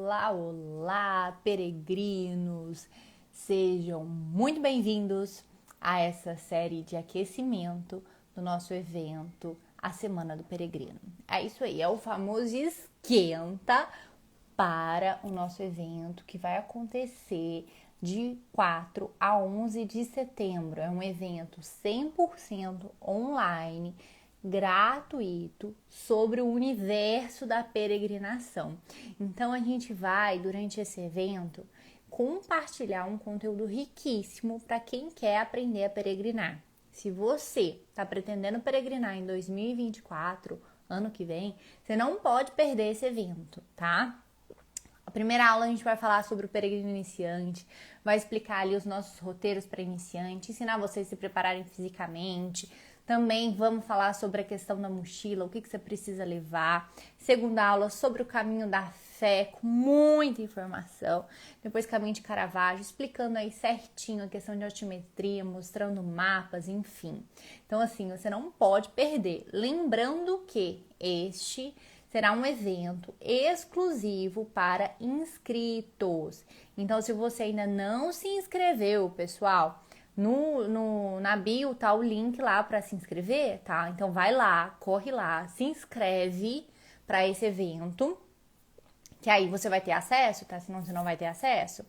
Olá, olá, peregrinos! Sejam muito bem-vindos a essa série de aquecimento do nosso evento, a Semana do Peregrino. É isso aí, é o famoso esquenta para o nosso evento que vai acontecer de 4 a 11 de setembro. É um evento 100% online, gratuito, sobre o universo da peregrinação. Então a gente vai, durante esse evento, compartilhar um conteúdo riquíssimo para quem quer aprender a peregrinar. Se você está pretendendo peregrinar em 2024, ano que vem, você não pode perder esse evento, tá? A primeira aula a gente vai falar sobre o peregrino iniciante, vai explicar ali os nossos roteiros para iniciante, ensinar vocês a se prepararem fisicamente. Também vamos falar sobre a questão da mochila, o que você precisa levar. Segunda aula sobre o caminho da fé, com muita informação. Depois caminho de Caravaggio, explicando aí certinho a questão de altimetria, mostrando mapas, enfim. Então assim, você não pode perder. Lembrando que este será um evento exclusivo para inscritos. Então, se você ainda não se inscreveu, pessoal, na bio tá o link lá para se inscrever, tá? Então, vai lá, corre lá, se inscreve para esse evento, que aí você vai ter acesso, tá? Senão você não vai ter acesso.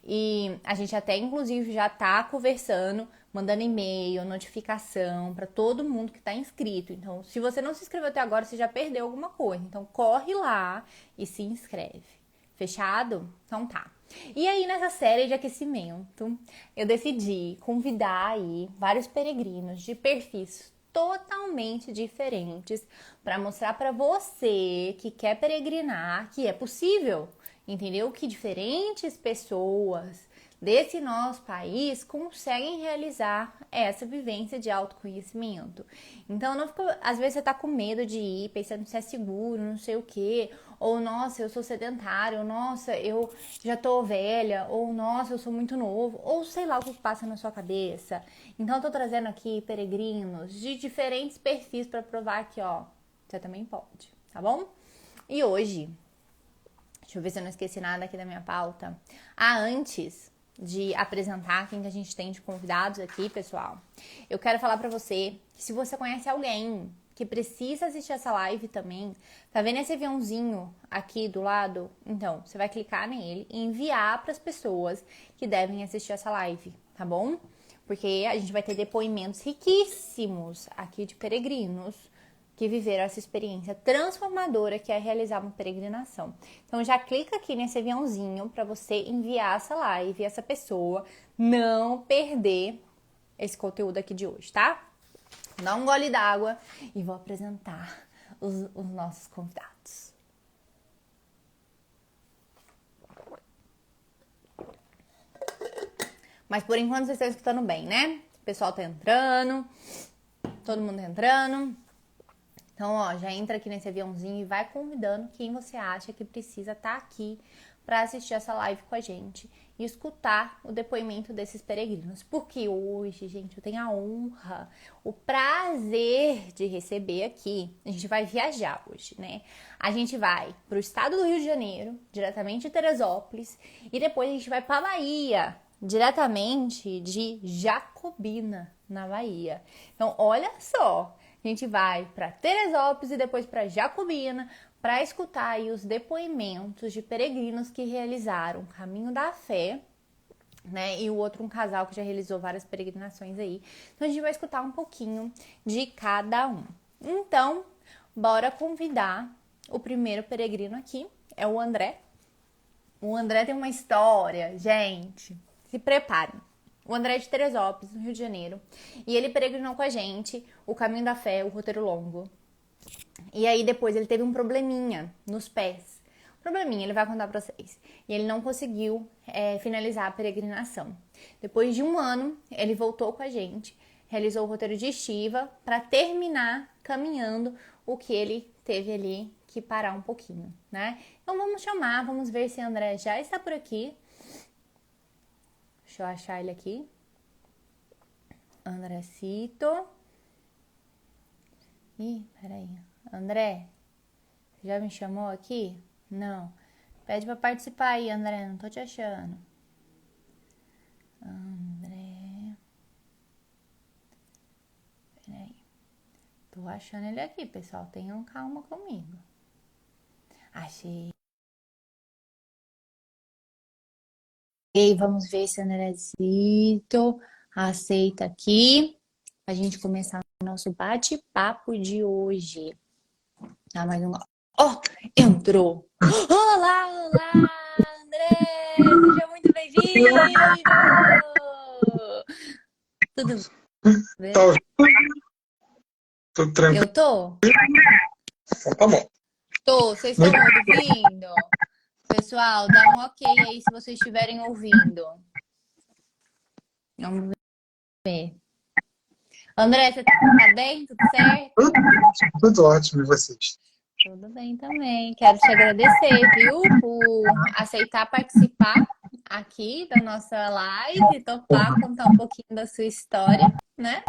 E a gente até, inclusive, já tá conversando, mandando e-mail, notificação para todo mundo que tá inscrito. Então, se você não se inscreveu até agora, você já perdeu alguma coisa. Então, corre lá e se inscreve. Fechado? Então tá. E aí, nessa série de aquecimento, eu decidi convidar aí vários peregrinos de perfis totalmente diferentes para mostrar para você que quer peregrinar que é possível, entendeu? Que diferentes pessoas desse nosso país conseguem realizar essa vivência de autoconhecimento. Então, não fica, às vezes você tá com medo de ir, pensando se é seguro, não sei o quê, ou nossa, eu sou sedentário, ou nossa, eu já tô velha, ou nossa, eu sou muito novo, ou sei lá o que passa na sua cabeça. Então, eu tô trazendo aqui peregrinos de diferentes perfis para provar que, ó, você também pode, tá bom? E hoje, deixa eu ver se eu não esqueci nada aqui da minha pauta. Antes de apresentar quem que a gente tem de convidados aqui, pessoal, eu quero falar pra você que se você conhece alguém que precisa assistir essa live também, tá vendo esse aviãozinho aqui do lado? Então, você vai clicar nele e enviar para as pessoas que devem assistir essa live, tá bom? Porque a gente vai ter depoimentos riquíssimos aqui de peregrinos que viveram essa experiência transformadora que é realizar uma peregrinação. Então já clica aqui nesse aviãozinho para você enviar essa live, essa pessoa não perder esse conteúdo aqui de hoje, tá? Vou dar um gole d'água e vou apresentar os nossos convidados. Mas por enquanto vocês estão escutando bem, né? O pessoal tá entrando, todo mundo tá entrando. Então, ó, já entra aqui nesse aviãozinho e vai convidando quem você acha que precisa estar aqui para assistir essa live com a gente e escutar o depoimento desses peregrinos. Porque hoje, gente, eu tenho a honra, o prazer de receber aqui. A gente vai viajar hoje, né? A gente vai para o estado do Rio de Janeiro, diretamente de Teresópolis, e depois a gente vai para Bahia, diretamente de Jacobina, na Bahia. Então, olha só. A gente vai para Teresópolis e depois para Jacobina para escutar aí os depoimentos de peregrinos que realizaram o Caminho da Fé, né? E o outro, um casal que já realizou várias peregrinações aí. Então a gente vai escutar um pouquinho de cada um. Então, bora convidar o primeiro peregrino aqui, é o André. O André tem uma história, gente. Se preparem. O André é de Teresópolis, no Rio de Janeiro. E ele peregrinou com a gente o Caminho da Fé, o roteiro longo. E aí depois ele teve um probleminha nos pés. Probleminha, ele vai contar pra vocês. E ele não conseguiu finalizar a peregrinação. Depois de um ano, ele voltou com a gente, realizou o roteiro de estiva para terminar caminhando o que ele teve ali que parar um pouquinho, né? Então vamos chamar, vamos ver se o André já está por aqui. Deixa eu achar ele aqui. Andrecito. Ih, peraí. André, já me chamou aqui? Não. Pede pra participar aí, André. Não tô te achando. André. Peraí. Tô achando ele aqui, pessoal. Tenham calma comigo. Achei. E vamos ver se o Andrezito aceita aqui. Pra gente começar o nosso bate-papo de hoje. Ah, mais um. Ó, entrou! Olá, olá, André! Seja muito bem-vindo! Tudo Tá bem? ouvindo? Tudo tranquilo? Eu tô? Então tá bom. Tô. Vocês estão Muito ouvindo? Pessoal, dá um ok aí se vocês estiverem ouvindo. Vamos ver. André, você tá bem? Tudo tudo, certo? tudo ótimo, e vocês? Tudo bem também. Quero te agradecer, viu, por aceitar participar aqui da nossa live, topar contar um pouquinho da sua história, né?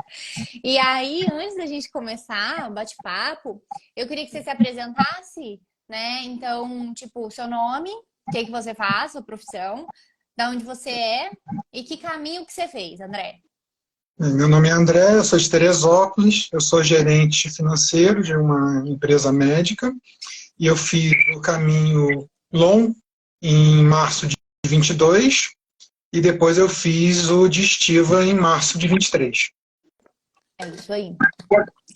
E aí, antes da gente começar o bate-papo, eu queria que você se apresentasse, né? Então, tipo, seu nome, o que que você faz, sua profissão, da onde você é e que caminho que você fez, André. Meu nome é André, eu sou de Teresópolis, eu sou gerente financeiro de uma empresa médica e eu fiz o caminho longo em março de 22 e depois eu fiz o de estiva em março de 23. É isso aí.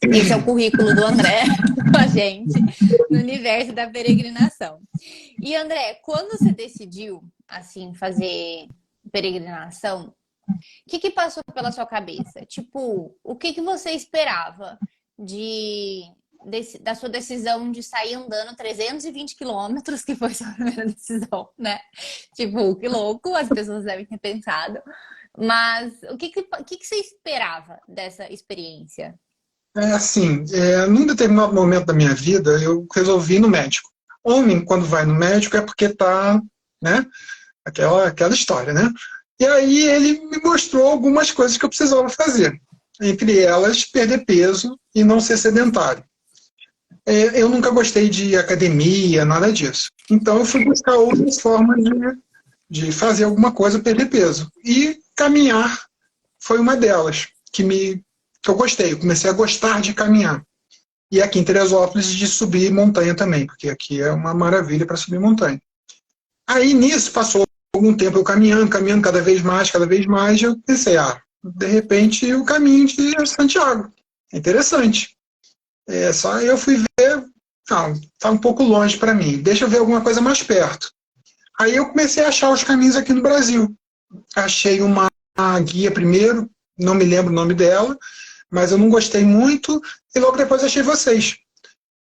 Esse é o currículo do André com a gente no universo da peregrinação. E André, quando você decidiu assim fazer peregrinação, o que que passou pela sua cabeça? Tipo, o que que você esperava de da sua decisão de sair andando 320 quilômetros, que foi sua primeira decisão, né? Tipo, que louco, as pessoas devem ter pensado. Mas o que que você esperava dessa experiência? É assim, num determinado momento da minha vida, eu resolvi ir no médico. Homem, quando vai no médico, é porque tá, né, aquela história, né? E aí ele me mostrou algumas coisas que eu precisava fazer. Entre elas, perder peso e não ser sedentário. Eu nunca gostei de academia, nada disso. Então eu fui buscar outras formas de fazer alguma coisa, perder peso. E caminhar foi uma delas, que eu gostei. Eu comecei a gostar de caminhar. E aqui em Teresópolis, de subir montanha também, porque aqui é uma maravilha para subir montanha. Aí nisso passou algum tempo eu caminhando cada vez mais, e eu pensei, de repente o caminho de Santiago. É interessante. Só eu fui ver, não, tá um pouco longe para mim, deixa eu ver alguma coisa mais perto. Aí eu comecei a achar os caminhos aqui no Brasil. Achei uma guia primeiro, não me lembro o nome dela, mas eu não gostei muito, e logo depois achei vocês.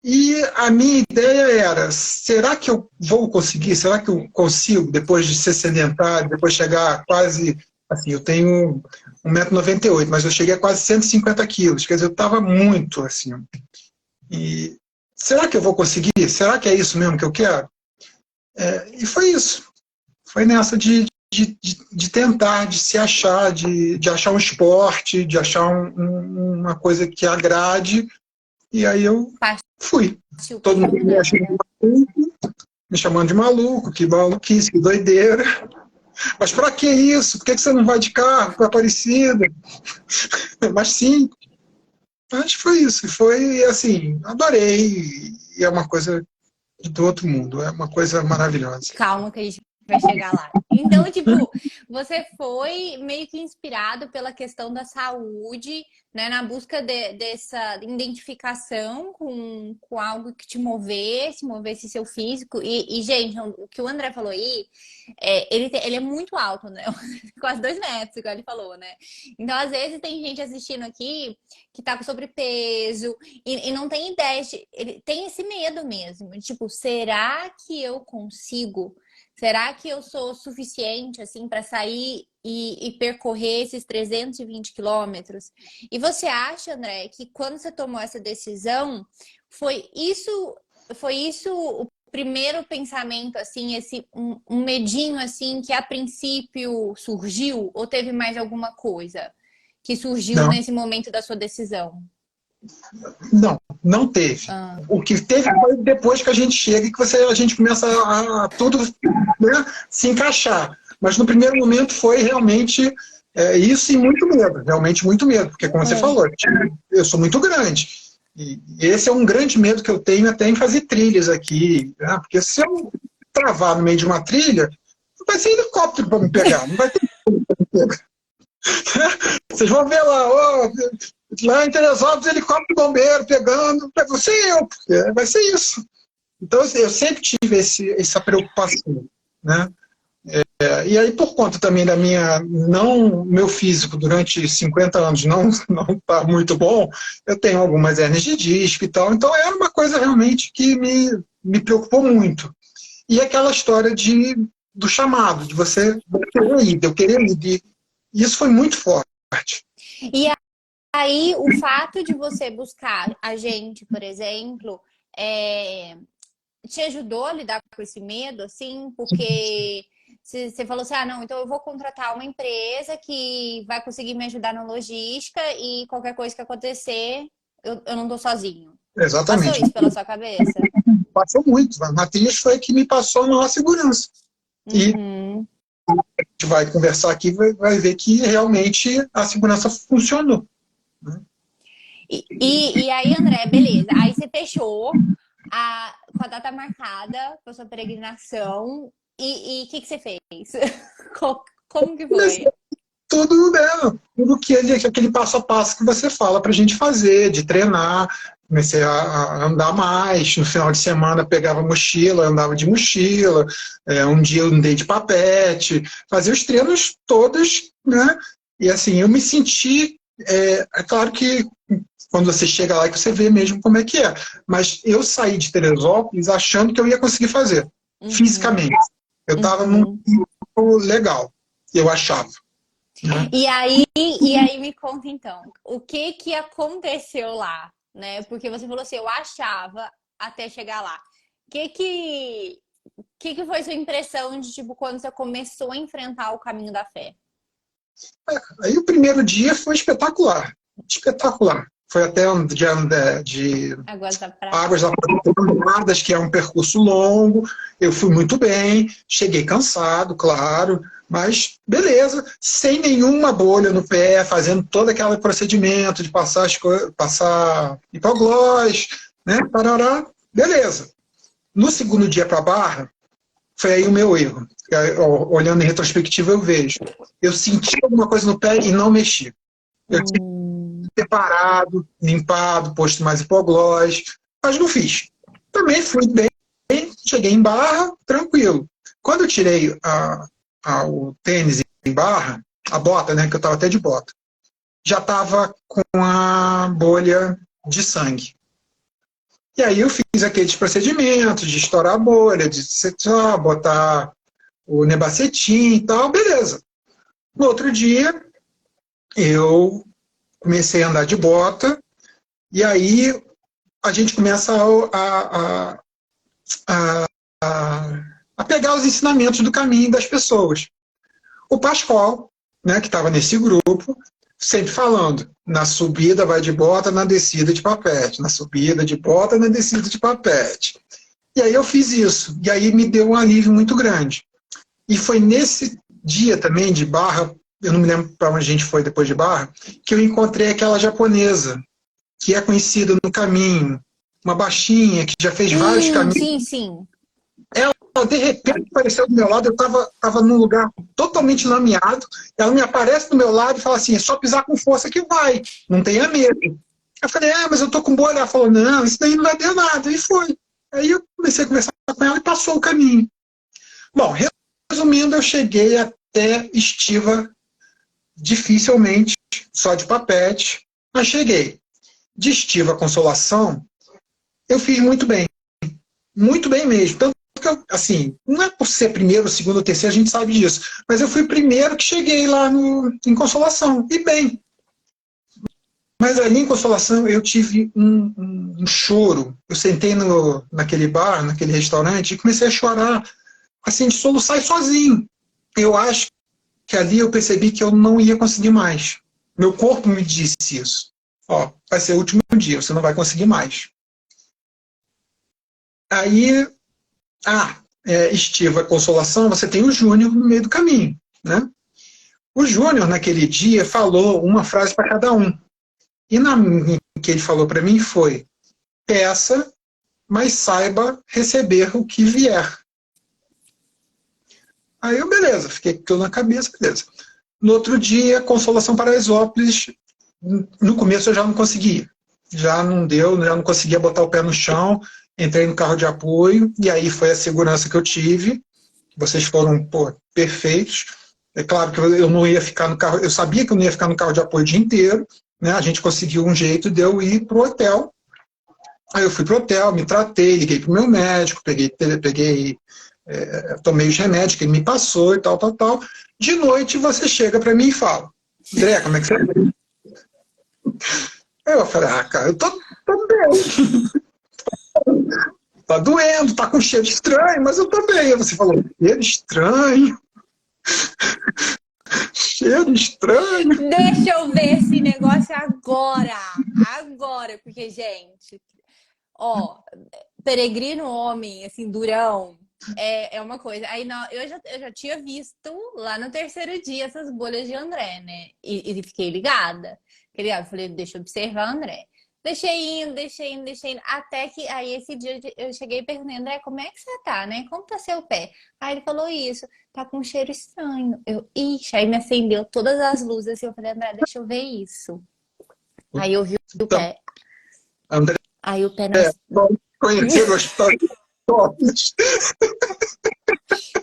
E a minha ideia era, será que eu vou conseguir? Será que eu consigo, depois de ser sedentário, depois chegar a quase, assim, eu tenho 1,98 m, mas eu cheguei a quase 150 quilos, quer dizer, eu estava muito assim. E será que eu vou conseguir? Será que é isso mesmo que eu quero? E foi isso. Foi nessa de tentar, de se achar, de achar um esporte, de achar uma coisa que agrade, e aí eu fui. Partiu pra Todo mundo me achando caminhada. maluco, me chamando de maluco, que maluquice, que doideira. Mas para que isso? Por que você não vai de carro para Aparecida? Mas sim, mas foi isso. E foi assim, adorei. E é uma coisa do outro mundo, é uma coisa maravilhosa. Calma que a gente vai chegar lá. Então, tipo, você foi meio que inspirado pela questão da saúde, né? Na busca dessa identificação com algo que te movesse seu físico. Gente, o que o André falou aí, ele é muito alto, né? Quase 2 metros, igual ele falou, né? Então, às vezes, tem gente assistindo aqui que tá com sobrepeso e não tem ideia. Ele tem esse medo mesmo. Tipo, será que eu consigo? Será que eu sou suficiente assim para sair e percorrer esses 320 quilômetros? E você acha, André, que quando você tomou essa decisão, foi isso o primeiro pensamento, assim, um medinho assim que a princípio surgiu? Ou teve mais alguma coisa que surgiu Não, nesse momento da sua decisão? Não teve. Ah. O que teve foi depois que a gente chega e que a gente começa a tudo, né, se encaixar. Mas no primeiro momento foi realmente isso e muito medo, realmente muito medo, porque como você falou, eu sou muito grande. E esse é um grande medo que eu tenho até em fazer trilhas aqui, né? Porque se eu travar no meio de uma trilha, vai ser helicóptero para me pegar, não vai ter como pra me pegar. Vocês vão ver lá, lá em Teresópolis, helicóptero bombeiro pegando, vai ser eu, porque vai ser isso. Então, assim, eu sempre tive essa preocupação, né? E aí, por conta também da meu físico durante 50 anos não está muito bom, eu tenho algumas hérnias de disco e tal, então era uma coisa realmente que me preocupou muito. E aquela história do chamado, de você querer ir, de eu querer ir, e isso foi muito forte. E aí, o fato de você buscar a gente, por exemplo, te ajudou a lidar com esse medo, assim? Porque você falou assim, não, então eu vou contratar uma empresa que vai conseguir me ajudar na logística e qualquer coisa que acontecer, eu não tô sozinho. Passou Exatamente. isso pela sua cabeça? Passou muito. A Matriz foi que me passou a maior segurança. E a gente vai conversar aqui, vai ver que realmente a segurança funcionou. E aí, André, beleza. Aí você fechou com a data marcada para sua peregrinação. E o que você fez? Como que foi? Tudo, né? Tudo aquele passo a passo que você fala para a gente fazer, de treinar. Comecei a andar mais. No final de semana pegava mochila, andava de mochila. Um dia eu andei de papete. Fazia os treinos todos, né? E assim, eu me senti. É claro que quando você chega lá que você vê mesmo como é que é. Mas eu saí de Teresópolis achando que eu ia conseguir fazer, fisicamente. Eu estava num tempo legal, eu achava. Né? E aí me conta então, o que aconteceu lá, né? Porque você falou assim, eu achava até chegar lá. Que foi sua impressão de, tipo, quando você começou a enfrentar o caminho da fé? Aí o primeiro dia foi espetacular. Espetacular. Foi até de Águas da Prata. Águas da Prata, que é um percurso longo. Eu fui muito bem, cheguei cansado, claro, mas beleza, sem nenhuma bolha no pé, fazendo todo aquele procedimento de passar hipoglós, né? Parará, beleza. No segundo dia para a Barra, foi aí o meu erro. Olhando em retrospectiva, eu vejo. Eu senti alguma coisa no pé e não mexi. Eu tinha preparado, limpado, posto mais hipoglós, mas não fiz. Também fui bem, cheguei em Barra, tranquilo. Quando eu tirei o tênis em Barra, a bota, né, que eu estava até de bota, já estava com a bolha de sangue. E aí eu fiz aqueles procedimentos de estourar a bolha, de botar o nebacetim e tal, beleza. No outro dia, eu comecei a andar de bota, e aí a gente começa a pegar os ensinamentos do caminho das pessoas. O Pascoal, né, que estava nesse grupo, sempre falando, na subida vai de bota, na descida de papete, na subida de bota, na descida de papete. E aí eu fiz isso, e aí me deu um alívio muito grande. E foi nesse dia também de Barra, eu não me lembro para onde a gente foi depois de Barra, que eu encontrei aquela japonesa, que é conhecida no caminho, uma baixinha, que já fez vários caminhos. Sim. Ela, de repente, apareceu do meu lado, eu estava num lugar totalmente lameado, ela me aparece do meu lado e fala assim, é só pisar com força que vai, não tenha medo. Eu falei, mas eu tô com bolha. Ela falou, não, isso daí não vai ter nada. E foi. Aí eu comecei a conversar com ela e passou o caminho. Bom, resumindo, eu cheguei até Estiva dificilmente, só de papete, mas cheguei. De Estiva a Consolação, eu fiz muito bem mesmo. Tanto que eu, assim, não é por ser primeiro, segundo ou terceiro, a gente sabe disso, mas eu fui o primeiro que cheguei lá em Consolação, e bem. Mas ali em Consolação eu tive um choro. Eu sentei naquele bar, naquele restaurante, e comecei a chorar, assim, de soluçar sozinho. Eu acho que ali eu percebi que eu não ia conseguir mais. Meu corpo me disse isso. ó, vai ser o último dia, você não vai conseguir mais. Aí, estiva a consolação, você tem o Júnior no meio do caminho, né? O Júnior, naquele dia, falou uma frase para cada um. E na que ele falou para mim foi: peça, mas saiba receber o que vier. Aí eu, beleza, fiquei com aquilo na cabeça, beleza. No outro dia, Consolação Paraisópolis, no começo eu já não conseguia. Já não deu, já não conseguia botar o pé no chão, entrei no carro de apoio, e aí foi a segurança que eu tive. Vocês foram, perfeitos. É claro que eu não ia ficar no carro, eu sabia que eu não ia ficar no carro de apoio o dia inteiro, né? A gente conseguiu um jeito de eu ir pro hotel. Aí eu fui pro hotel, me tratei, liguei pro meu médico, tomei os remédios que ele me passou e tal, tal, tal. De noite você chega para mim e fala: André, como é que você tá? Aí eu falei: cara, eu tô bem. Tá doendo, tá com cheiro estranho, mas eu tô bem. Aí você falou: cheiro estranho? Cheiro estranho? Deixa eu ver esse negócio agora! Agora, porque, gente, ó, peregrino homem, assim, durão, é uma coisa. Aí não, eu já tinha visto lá no terceiro dia essas bolhas de André, né? E fiquei ligada. Eu falei, deixa eu observar André. Deixei indo, até que aí esse dia eu cheguei e perguntei: André, como é que você tá, né? Como tá seu pé? Aí ele falou isso: tá com um cheiro estranho. Ixi, aí me acendeu todas as luzes assim. Eu falei: André, deixa eu ver isso. Aí eu vi o Então, pé. André, Aí o pé não. conhecer o hospital de Tóquio.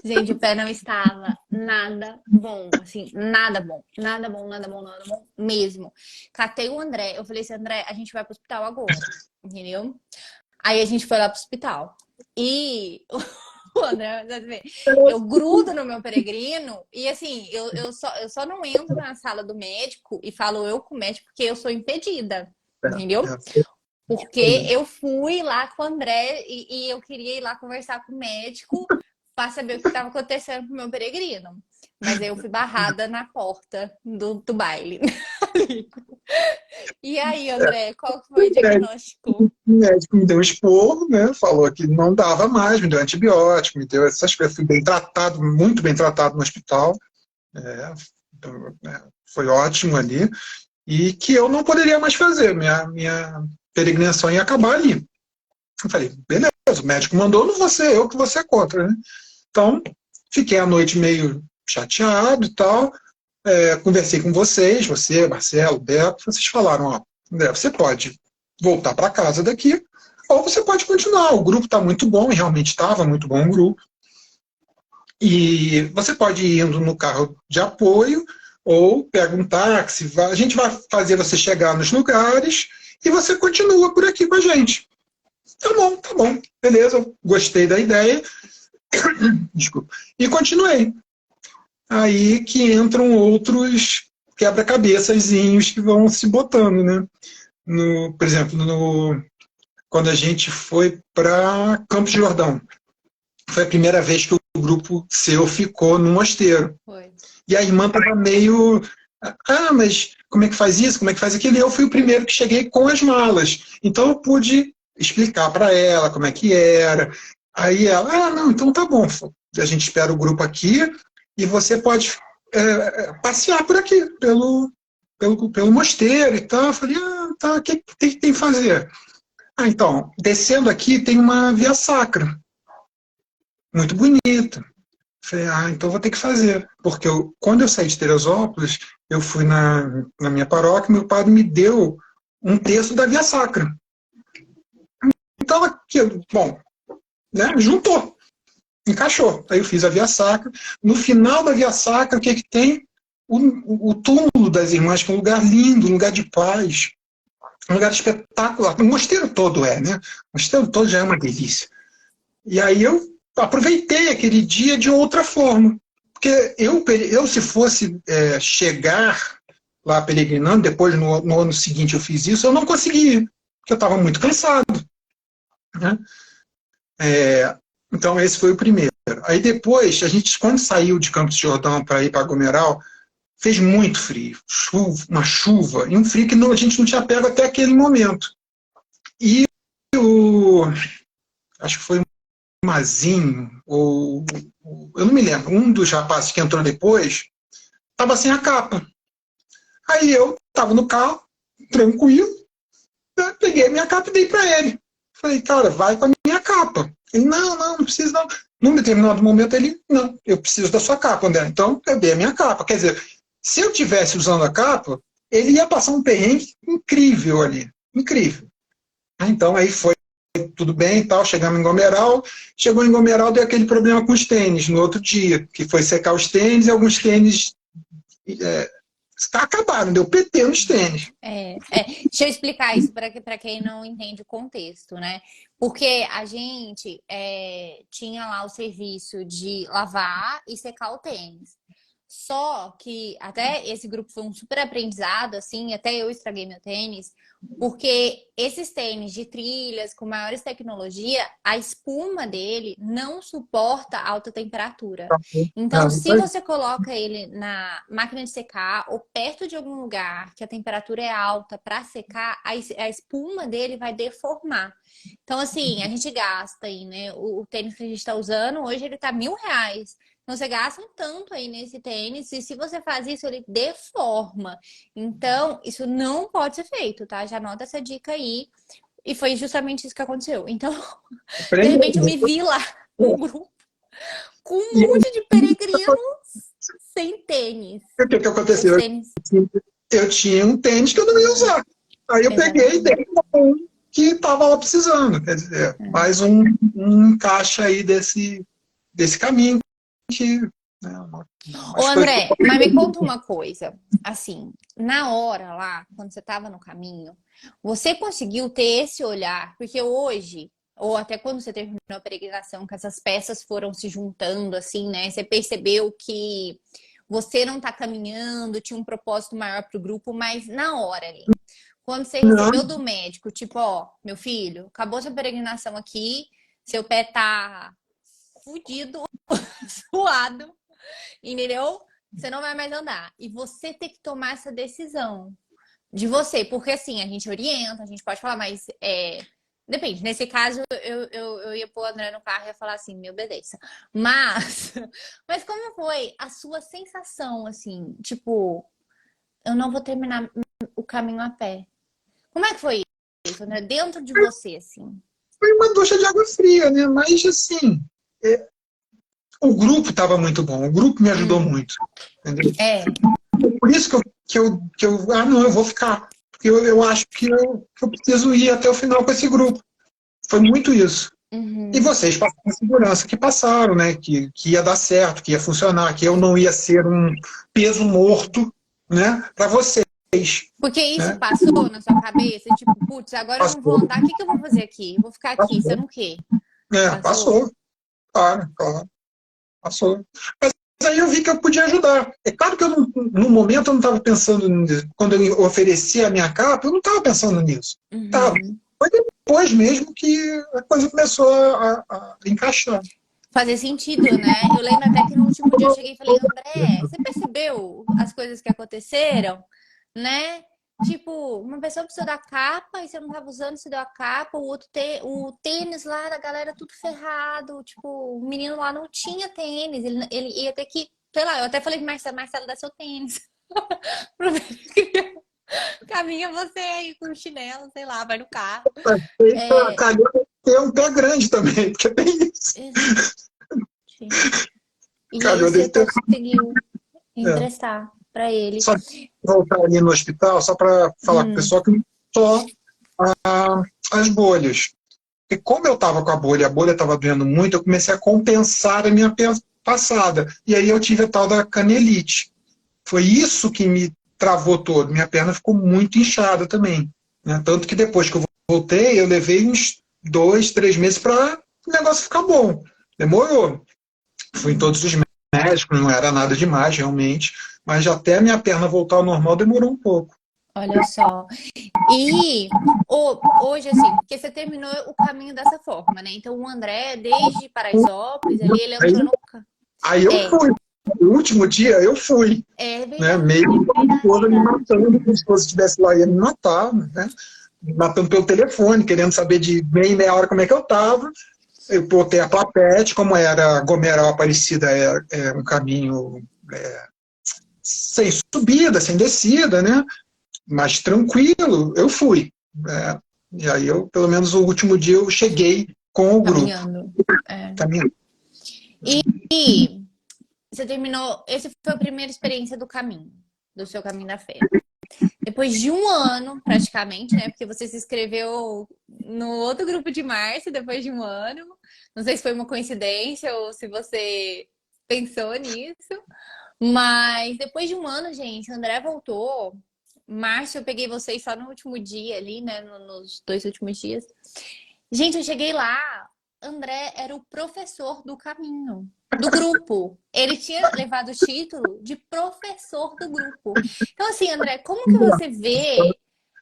Gente, o pé não estava nada bom, assim, nada bom, nada bom, nada bom, nada bom mesmo. Catei o André, eu falei assim: André, a gente vai pro hospital agora, entendeu? Aí a gente foi lá pro hospital. E o André, eu grudo no meu peregrino e assim, eu só não entro na sala do médico e falo eu com o médico porque eu sou impedida, entendeu? Porque eu fui lá com o André e eu queria ir lá conversar com o médico para saber o que estava acontecendo com o meu peregrino. Mas aí eu fui barrada na porta do baile. E aí, André, qual foi o diagnóstico? O médico me deu um esporro, né? Falou que não dava mais, me deu antibiótico, me deu essas coisas. Fui bem tratado, muito bem tratado no hospital. Então, foi ótimo ali. E que eu não poderia mais fazer. Minha peregrinação ia acabar ali. Eu falei: beleza, o médico mandou, não vou ser eu que vou ser contra, né? Então, fiquei a noite meio chateado e tal. Conversei com vocês, você, Marcelo, Beto, vocês falaram: ó, André, você pode voltar para casa daqui, ou você pode continuar. O grupo está muito bom, e realmente estava muito bom o grupo. E você pode ir indo no carro de apoio, ou pega um táxi, a gente vai fazer você chegar nos lugares e você continua por aqui com a gente. Tá bom, beleza, gostei da ideia. Desculpa. E continuei. Aí que entram outros quebra-cabeçazinhos que vão se botando, né? Por exemplo, quando a gente foi para Campos de Jordão, foi a primeira vez que o grupo seu ficou no mosteiro. Foi. E a irmã estava meio: mas como é que faz isso? Como é que faz aquilo? E eu fui o primeiro que cheguei com as malas. Então eu pude explicar para ela como é que era. Aí ela: não, então tá bom. A gente espera o grupo aqui e você pode passear por aqui, pelo mosteiro e tal. Eu falei: tá, o que tem que fazer? Então, descendo aqui tem uma via sacra, muito bonita. Falei: então vou ter que fazer. Porque quando eu saí de Teresópolis, eu fui na minha paróquia, meu padre me deu um terço da via sacra. Então, aqui, bom, né, juntou, encaixou. Aí eu fiz a via sacra. No final da via sacra, o que tem? O túmulo das irmãs, que é um lugar lindo, um lugar de paz, um lugar espetacular. O mosteiro todo né? O mosteiro todo já é uma delícia. E aí eu aproveitei aquele dia de outra forma. Porque eu se fosse chegar lá peregrinando, depois no ano seguinte eu fiz isso, eu não conseguia, porque eu estava muito cansado. Né? Então esse foi o primeiro. Aí depois, a gente, quando saiu de Campos de Jordão para ir para Gomeral, fez muito frio, uma chuva, e um frio que a gente não tinha pego até aquele momento. E acho que foi o Mazinho, eu não me lembro, um dos rapazes que entrou depois, estava sem a capa. Aí eu estava no carro, tranquilo, né, peguei a minha capa e dei para ele. Falei, cara, vai com a minha capa. Ele, não precisa não. Num determinado momento ele, não, eu preciso da sua capa, André. Então eu dei a minha capa. Quer dizer, se eu tivesse usando a capa, ele ia passar um perrengue incrível ali. Incrível. Então aí foi tudo bem e tal, chegamos em Gomeral. Chegou em Gomeral, deu aquele problema com os tênis no outro dia, que foi secar os tênis e alguns tênis acabaram, deu PT nos tênis. Deixa eu explicar isso para quem não entende o contexto, né? Porque a gente tinha lá o serviço de lavar e secar o tênis. Só que até esse grupo foi um super aprendizado, assim, até eu estraguei meu tênis, porque esses tênis de trilhas com maiores tecnologia, a espuma dele não suporta alta temperatura. Então, se você coloca ele na máquina de secar ou perto de algum lugar que a temperatura é alta para secar, a espuma dele vai deformar. Então, assim, a gente gasta aí, né? O tênis que a gente está usando, hoje ele tá R$ 1.000. Então, você gasta um tanto aí nesse tênis e se você faz isso, ele deforma. Então, isso não pode ser feito, tá? Já anota essa dica aí. E foi justamente isso que aconteceu. Então, de repente, eu me vi lá no grupo com um monte de peregrinos sem tênis. O que aconteceu? Eu tinha um tênis que eu não ia usar. Aí eu peguei e dei um que estava lá precisando. Quer dizer, mais um encaixe aí desse caminho. Ô André, mas me conta uma coisa, assim, na hora lá, quando você estava no caminho, você conseguiu ter esse olhar, porque hoje, ou até quando você terminou a peregrinação, que essas peças foram se juntando, assim, né, você percebeu que você não tá caminhando, tinha um propósito maior pro grupo, mas na hora ali, quando você recebeu do médico, tipo, ó, meu filho, acabou sua peregrinação aqui, seu pé tá fudido, suado, entendeu? Você não vai mais andar. E você tem que tomar essa decisão de você. Porque assim, a gente orienta, a gente pode falar, mas depende. Nesse caso, eu ia pôr o André no carro e ia falar assim, me obedeça. Mas como foi a sua sensação, assim? Tipo, eu não vou terminar o caminho a pé. Como é que foi isso, André? Dentro de você, assim? Foi uma ducha de água fria, né? Mas assim... o grupo estava muito bom, o grupo me ajudou muito. Entendeu? Por isso que eu não, eu vou ficar. Porque eu acho que eu preciso ir até o final com esse grupo. Foi muito isso. E vocês passaram a segurança que passaram, né? Que ia dar certo, que ia funcionar, que eu não ia ser um peso morto, né? Para vocês. Porque isso passou na sua cabeça? Tipo, putz, agora eu não vou andar, o que eu vou fazer aqui? Eu vou ficar aqui, sendo o quê? Passou. Claro. Passou. Mas aí eu vi que eu podia ajudar. É claro que no momento eu não estava pensando nisso. Quando eu ofereci a minha capa, eu não estava pensando nisso. Foi depois mesmo que a coisa começou a encaixar. Fazer sentido, né? Eu lembro até que no último dia eu cheguei e falei, André, você percebeu as coisas que aconteceram? Né? Tipo, uma pessoa precisou da capa e você não tava usando, você deu a capa, o tênis lá da galera tudo ferrado, tipo, o menino lá não tinha tênis, ele ia ter que, sei lá, eu até falei, Marcelo, dá seu tênis. Caminha você aí com chinelo, sei lá, vai no carro. Tem um pé grande também, porque tem isso. E aí você conseguiu emprestar para ele. Só voltar ali no hospital, só para falar com o pessoal que só as bolhas. E como eu estava com a bolha estava doendo muito, eu comecei a compensar a minha passada. E aí eu tive a tal da canelite. Foi isso que me travou todo. Minha perna ficou muito inchada também. Né? Tanto que depois que eu voltei, eu levei uns 2, 3 meses para o negócio ficar bom. Demorou. Fui em todos os médicos, não era nada demais, realmente. Mas até a minha perna voltar ao normal demorou um pouco. Olha só. E hoje, assim, porque você terminou o caminho dessa forma, né? Então o André, desde Paraisópolis, ali, ele entrou no... Aí eu fui. o último dia eu fui, É né? verdade. Meio que a esposa me matando, se a esposa estivesse lá, ia me matar, né? Me matando pelo telefone, querendo saber de meia hora como é que eu estava. Eu botei a Papete, como era Gomeral Aparecida, é um caminho sem subida, sem descida, né? Mas tranquilo, eu fui. É, e aí eu, pelo menos o último dia, eu cheguei com o grupo, Caminhando. É. caminhando. E você terminou. Essa foi a primeira experiência do caminho, do seu caminho da fé. Depois de um ano, praticamente, né? Porque você se inscreveu no outro grupo de março, depois de um ano. Não sei se foi uma coincidência ou se você pensou nisso. Mas depois de um ano, gente, o André voltou. Março, eu peguei vocês só no último dia ali, né? Nos 2 últimos dias. Gente, eu cheguei lá. André era o professor do caminho, do grupo. Ele tinha levado o título de professor do grupo. Então, assim, André, como que você vê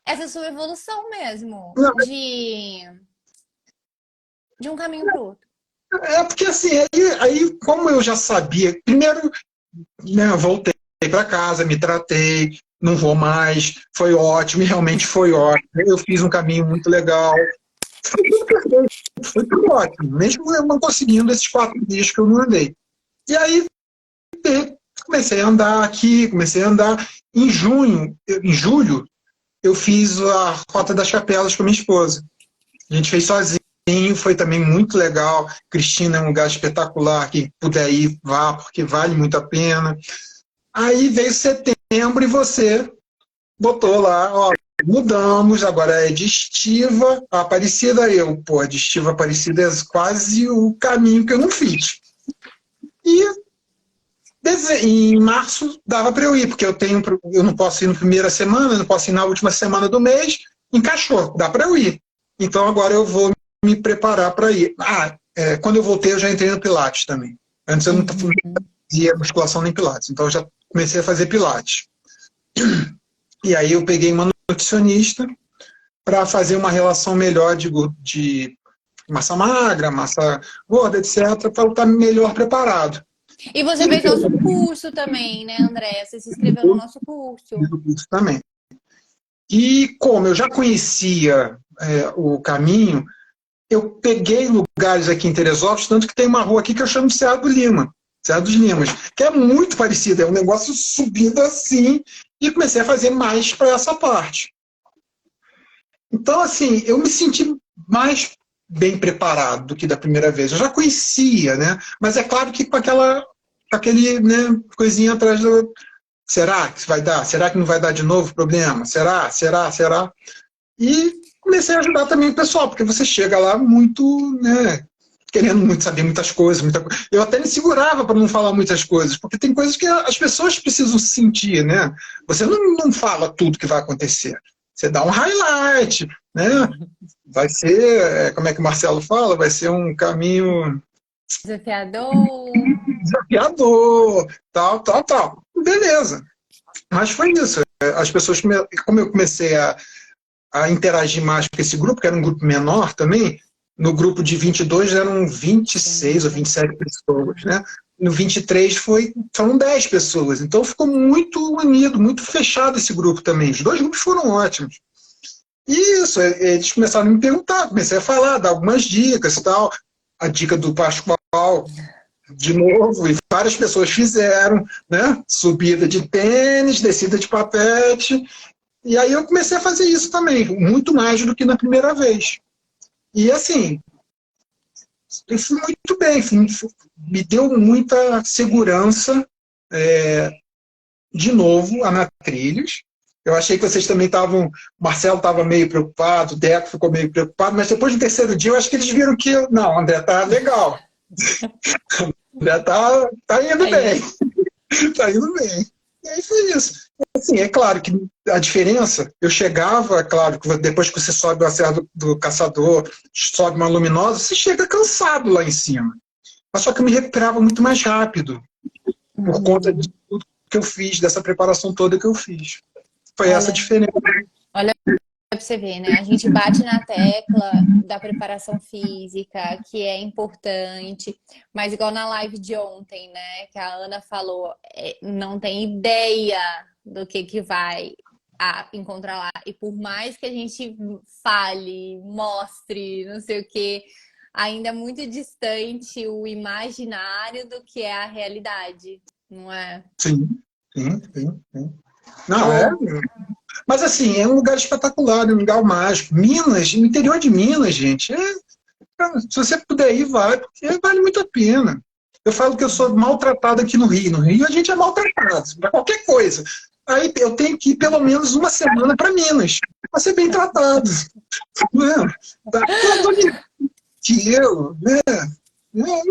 essa sua evolução mesmo de um caminho para o outro? É porque assim, aí como eu já sabia, primeiro, né, eu voltei para casa, me tratei, não vou mais, foi ótimo, e realmente foi ótimo. Eu fiz um caminho muito legal, foi tudo perfeito, foi tudo ótimo, mesmo eu não conseguindo esses 4 dias que eu não andei. E aí comecei a andar aqui, comecei a andar. Em julho, eu fiz a Rota das Capelas com minha esposa. A gente fez sozinho, foi também muito legal. Cristina é um lugar espetacular, quem puder ir, vá, porque vale muito a pena. Aí veio setembro e você botou lá, ó, mudamos, agora é de Estiva a Aparecida. De Estiva a Aparecida é quase o caminho que eu não fiz. E em março dava para eu ir, porque eu não posso ir na primeira semana, não posso ir na última semana do mês, encaixou, dá para eu ir. Então agora eu vou me preparar para ir. Quando eu voltei eu já entrei no Pilates também. Antes eu não fazia musculação nem Pilates, então eu já comecei a fazer Pilates. E aí eu peguei uma nutricionista para fazer uma relação melhor de massa magra, massa gorda, etc., para eu estar melhor preparado. E você fez nosso curso também, né, André? Você se inscreveu no nosso curso. Isso também. E como eu já conhecia o caminho, eu peguei lugares aqui em Teresópolis, tanto que tem uma rua aqui que eu chamo de Serra do Lima, Serra dos Limas, que é muito parecida, é um negócio subindo assim, e comecei a fazer mais para essa parte. Então, assim, eu me senti mais bem preparado do que da primeira vez. Eu já conhecia, né? Mas é claro que com aquele, né, coisinha atrás do... Será que vai dar? Será que não vai dar de novo problema? Será? E comecei a ajudar também o pessoal, porque você chega lá muito, né, querendo muito saber muitas coisas. Eu até me segurava para não falar muitas coisas, porque tem coisas que as pessoas precisam sentir, né? Você não fala tudo que vai acontecer. Você dá um highlight, né? Vai ser, como é que o Marcelo fala? Vai ser um caminho Desafiador. desafiador, tal. Beleza. Mas foi isso. As pessoas, como eu comecei a interagir mais com esse grupo, que era um grupo menor também, no grupo de 22 eram 26 ou 27 pessoas, né? No 23 foram 10 pessoas. Então ficou muito unido, muito fechado esse grupo também. Os dois grupos foram ótimos. E isso, eles começaram a me perguntar, comecei a falar, dar algumas dicas e tal. A dica do Pascoal, de novo, e várias pessoas fizeram, né? Subida de tênis, descida de papete. E aí eu comecei a fazer isso também, muito mais do que na primeira vez. E assim, eu fui muito bem, me deu muita segurança, de novo, a na trilhos. Eu achei que vocês também estavam, o Marcelo estava meio preocupado, o Deco ficou meio preocupado, mas depois do terceiro dia eu acho que eles viram que, não, André, tá legal. André tá indo bem. Tá indo bem. E aí foi isso. Assim, é claro que a diferença, eu chegava, claro, que depois que você sobe a Serra do Caçador, sobe uma luminosa, você chega cansado lá em cima. Mas só que eu me recuperava muito mais rápido, por conta de tudo que eu fiz, dessa preparação toda que eu fiz. Foi essa a diferença. Olha pra você ver, né? A gente bate na tecla da preparação física, que é importante, mas igual na live de ontem, né? Que a Ana falou, não tem ideia do que vai encontrar lá. E por mais que a gente fale, mostre, não sei o quê, ainda é muito distante o imaginário do que é a realidade, não é? Sim, sim, sim, sim. Não, Ô, mas assim, é um lugar espetacular, é um lugar mágico. Minas, no interior de Minas, gente, se você puder ir, vai, porque vale muito a pena. Eu falo que eu sou maltratado aqui no Rio. No Rio a gente é maltratado, para qualquer coisa. Aí eu tenho que ir pelo menos uma semana para Minas, para ser bem tratado. Né? Tá? Eu tô que eu, né? É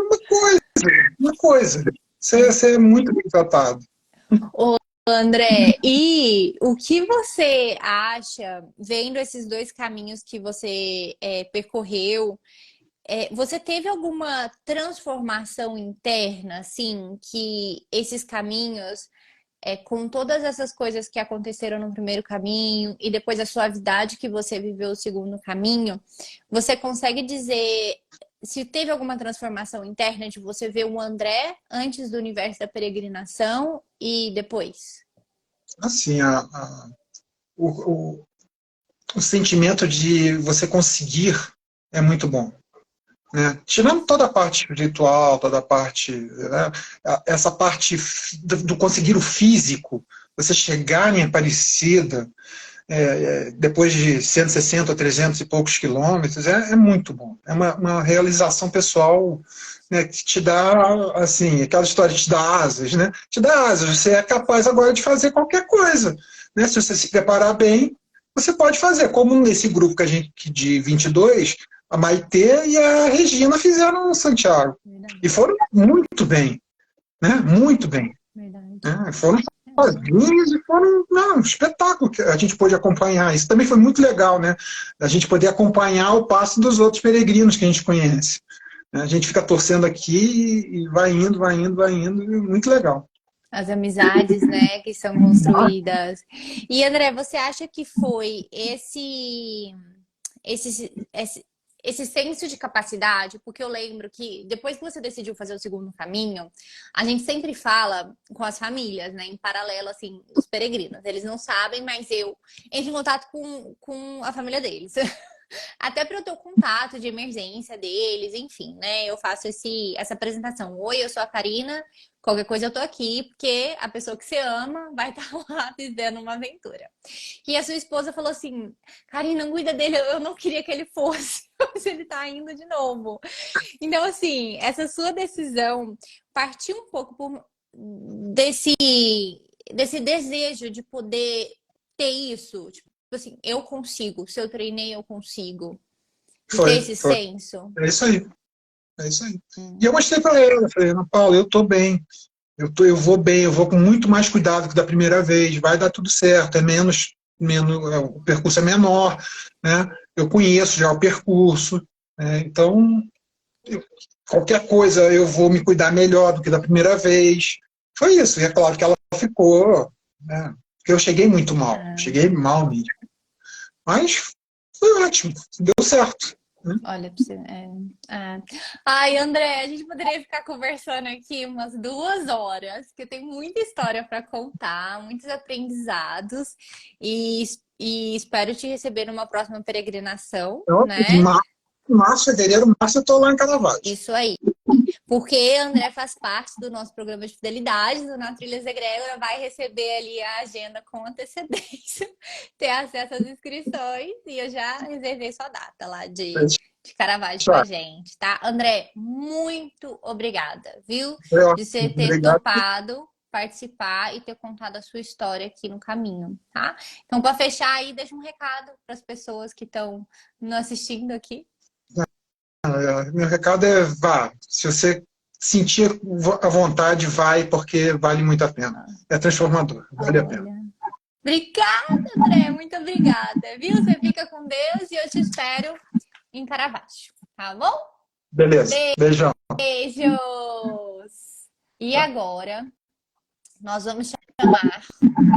uma coisa. Você é muito bem tratado. Ô, André, e o que você acha, vendo esses dois caminhos que você percorreu, você teve alguma transformação interna, assim, que esses caminhos, com todas essas coisas que aconteceram no primeiro caminho e depois a suavidade que você viveu o segundo caminho, você consegue dizer se teve alguma transformação interna de você ver o André antes do universo da peregrinação e depois? Assim, o, o, o sentimento de você conseguir é muito bom. Né? Tirando toda a parte espiritual, toda a parte, né? Essa parte do conseguir o físico, você chegar em Aparecida, depois de 160, 300 e poucos quilômetros, é muito bom. É uma realização pessoal, né, que te dá, assim, aquela história te dá asas, né? Te dá asas, você é capaz agora de fazer qualquer coisa. Né? Se você se preparar bem, você pode fazer. Como nesse grupo que a gente, de 22, a Maitê e a Regina fizeram no Santiago. Verdade, E foram muito bem, né? Muito bem. verdade. Né? Foram sozinhos e foram um espetáculo que a gente pôde acompanhar. Isso também foi muito legal, né? A gente poder acompanhar o passo dos outros peregrinos que a gente conhece. A gente fica torcendo aqui e vai indo, vai indo, vai indo, e muito legal. As amizades, né, que são construídas. E André, você acha que foi esse, esse senso de capacidade? Porque eu lembro que depois que você decidiu fazer o segundo caminho, a gente sempre fala com as famílias, né, em paralelo, assim, dos peregrinos. Eles não sabem, mas eu entro em contato com a família deles. Até para eu ter o contato de emergência deles, enfim, né? Eu faço essa apresentação. Oi, eu sou a Karina. Qualquer coisa eu tô aqui, porque a pessoa que você ama vai estar lá vivendo uma aventura. E a sua esposa falou assim: Karina, cuida dele, eu não queria que ele fosse, mas ele tá indo de novo. Então, assim, essa sua decisão partiu um pouco desse, desse desejo de poder ter isso. Tipo assim, eu consigo. Se eu treinei, eu consigo. De ter Foi, esse foi. senso. É isso aí. É isso aí. E eu Hum. mostrei para ela, falei, Ana Paula, eu estou bem. Eu vou bem, eu vou com muito mais cuidado que da primeira vez, vai dar tudo certo, o percurso é menor, né? Eu conheço já o percurso, né? Então eu, qualquer coisa eu vou me cuidar melhor do que da primeira vez. Foi isso, e é claro que ela ficou, né? Porque eu cheguei mal mesmo, mas foi ótimo, deu certo. Né? Olha, pra você. Ai, André, a gente poderia ficar conversando aqui umas 2 horas, que eu tenho muita história para contar, muitos aprendizados, e, e espero te receber numa próxima peregrinação, Então, né? março, fevereiro, março eu estou lá em Caravaggio. Isso aí. Porque André faz parte do nosso programa de fidelidade do Na Trilhas Egrégora, vai receber ali a agenda com antecedência, ter acesso às inscrições e eu já reservei sua data lá de Caravaggio com a gente, tá? André, muito obrigada, viu? Foi De ótimo, você ter obrigado. topado participar e ter contado a sua história aqui no caminho, tá? Então, para fechar aí, deixa um recado para as pessoas que estão nos assistindo aqui. Meu recado é vá. Se você sentir a vontade, vai, porque vale muito a pena. É transformador, vale a pena. Olha. Obrigada, André. Muito obrigada. Viu? Você fica com Deus e eu te espero em Caravaggio. Tá bom? Beleza, beijão. Beijos! E agora, nós vamos chamar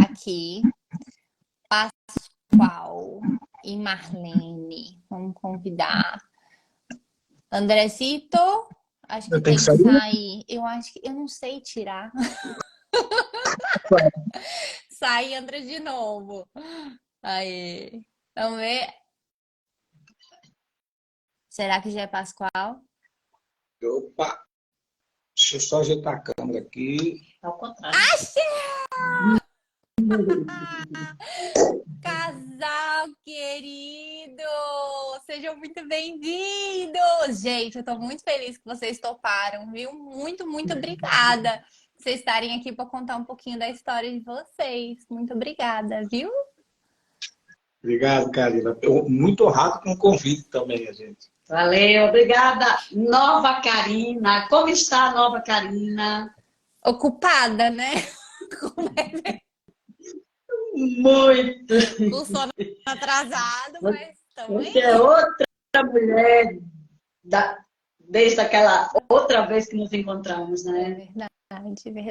aqui Pascoal. e Marlene. Vamos convidar. Andrecito, acho que Eu tenho tem que que sair, né? sair. Eu acho que eu não sei tirar. Sai e entra de novo. Aí. Vamos ver. Será que já é Pascoal? Opa, deixa eu só ajeitar a câmera aqui. Ao contrário. Casal querido! Sejam muito bem-vindos! Gente, eu tô muito feliz que vocês toparam, viu? Muito, muito obrigada por vocês estarem aqui para contar um pouquinho da história de vocês. Muito obrigada, viu? Obrigado, Karina. Eu, muito honrado com o convite também, a gente. Valeu, obrigada. Nova Karina. Como está a nova Karina? Ocupada, né? Muito. Com sono atrasado, mas também. Você é outra mulher desde aquela outra vez que nos encontramos, É né? verdade.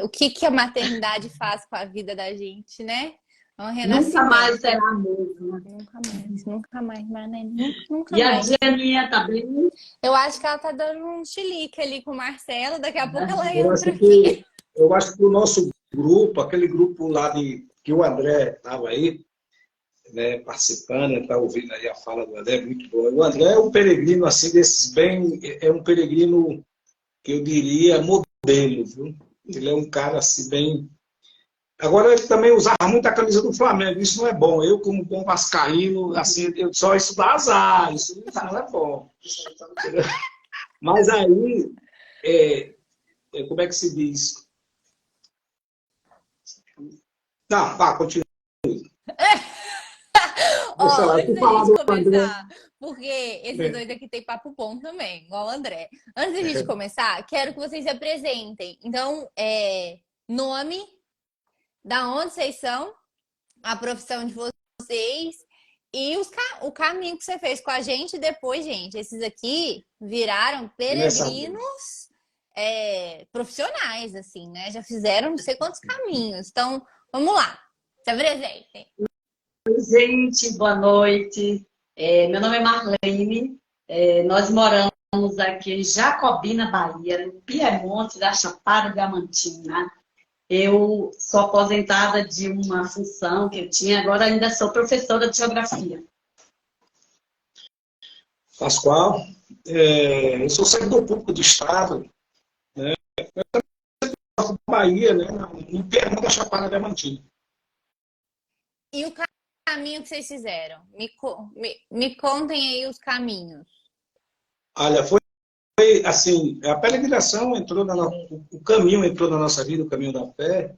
O que que a maternidade faz com a vida da gente, né? É um Nunca renascimento. mais será a mesma. Nunca mais, Marlene. Nunca E a mais. Dianinha tá bem? Eu acho que ela tá dando um chilique ali com o Marcelo. Daqui a pouco ela Eu entra acho aqui. que o nosso grupo, aquele grupo lá que o André estava aí, né, participando, está ouvindo aí a fala do André, muito bom. O André é um peregrino, assim, desses bem, é um peregrino que eu diria modelo, viu? Ele é um cara, assim, bem... Agora, ele também usava muito a camisa do Flamengo, isso não é bom. Eu, como bom vascaíno, assim, só isso dá azar, isso não é bom. Mas aí, como é que se diz? Tá, continua. Deixa Ó, lá, antes tu da falar gente do André. começar, porque esse doido aqui tem papo bom também, igual o André. Antes da gente começar, quero que vocês se apresentem. Então, nome, da onde vocês são, a profissão de vocês e o caminho que você fez com a gente depois, gente. Esses aqui viraram peregrinos profissionais, assim, né? Já fizeram não sei quantos caminhos. Então, vamos lá. Se apresentem. Oi, gente, boa noite. Meu nome é Marlene. Nós moramos aqui em Jacobina, Bahia, no Piemonte da Chapada Diamantina. Eu sou aposentada de uma função que eu tinha, agora ainda sou professora de geografia. Pascoal, eu sou servidor público do Estado, né? Da Bahia, né? No Pernambuco da Chapada Diamantina. E o caminho que vocês fizeram? Me contem aí os caminhos. Olha, foi assim, a peregrinação entrou o caminho entrou na nossa vida, o caminho da fé,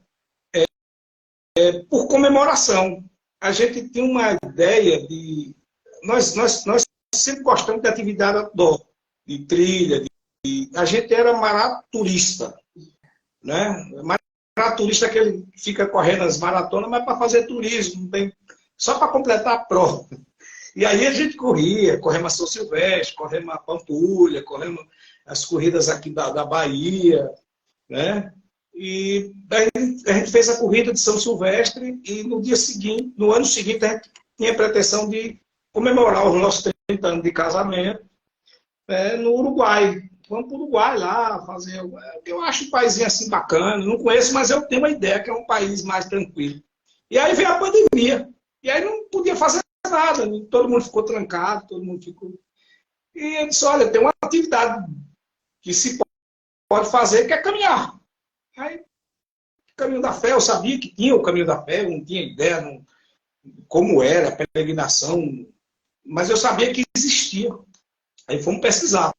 por comemoração. A gente tinha uma ideia de... Nós sempre gostamos de atividade outdoor, de trilha, a gente era maraturista, né? Maraturista é aquele que fica correndo as maratonas, mas para fazer turismo, só para completar a prova. E aí a gente corremos a São Silvestre, corremos a Pampulha, corremos as corridas aqui da Bahia, né? E a gente fez a corrida de São Silvestre e no dia seguinte, no ano seguinte, a gente tinha a pretensão de comemorar os nossos 30 anos de casamento no Uruguai. Vamos para o Uruguai lá, fazer... Eu acho um país assim bacana, não conheço, mas eu tenho uma ideia que é um país mais tranquilo. E aí veio a pandemia. E aí não podia fazer nada, todo mundo ficou trancado, todo mundo ficou... E eu disse, olha, tem uma atividade que se pode fazer, que é caminhar. Aí, o caminho da fé, eu sabia que tinha o caminho da fé, eu não tinha ideia como era a peregrinação, mas eu sabia que existia. Aí fomos pesquisar.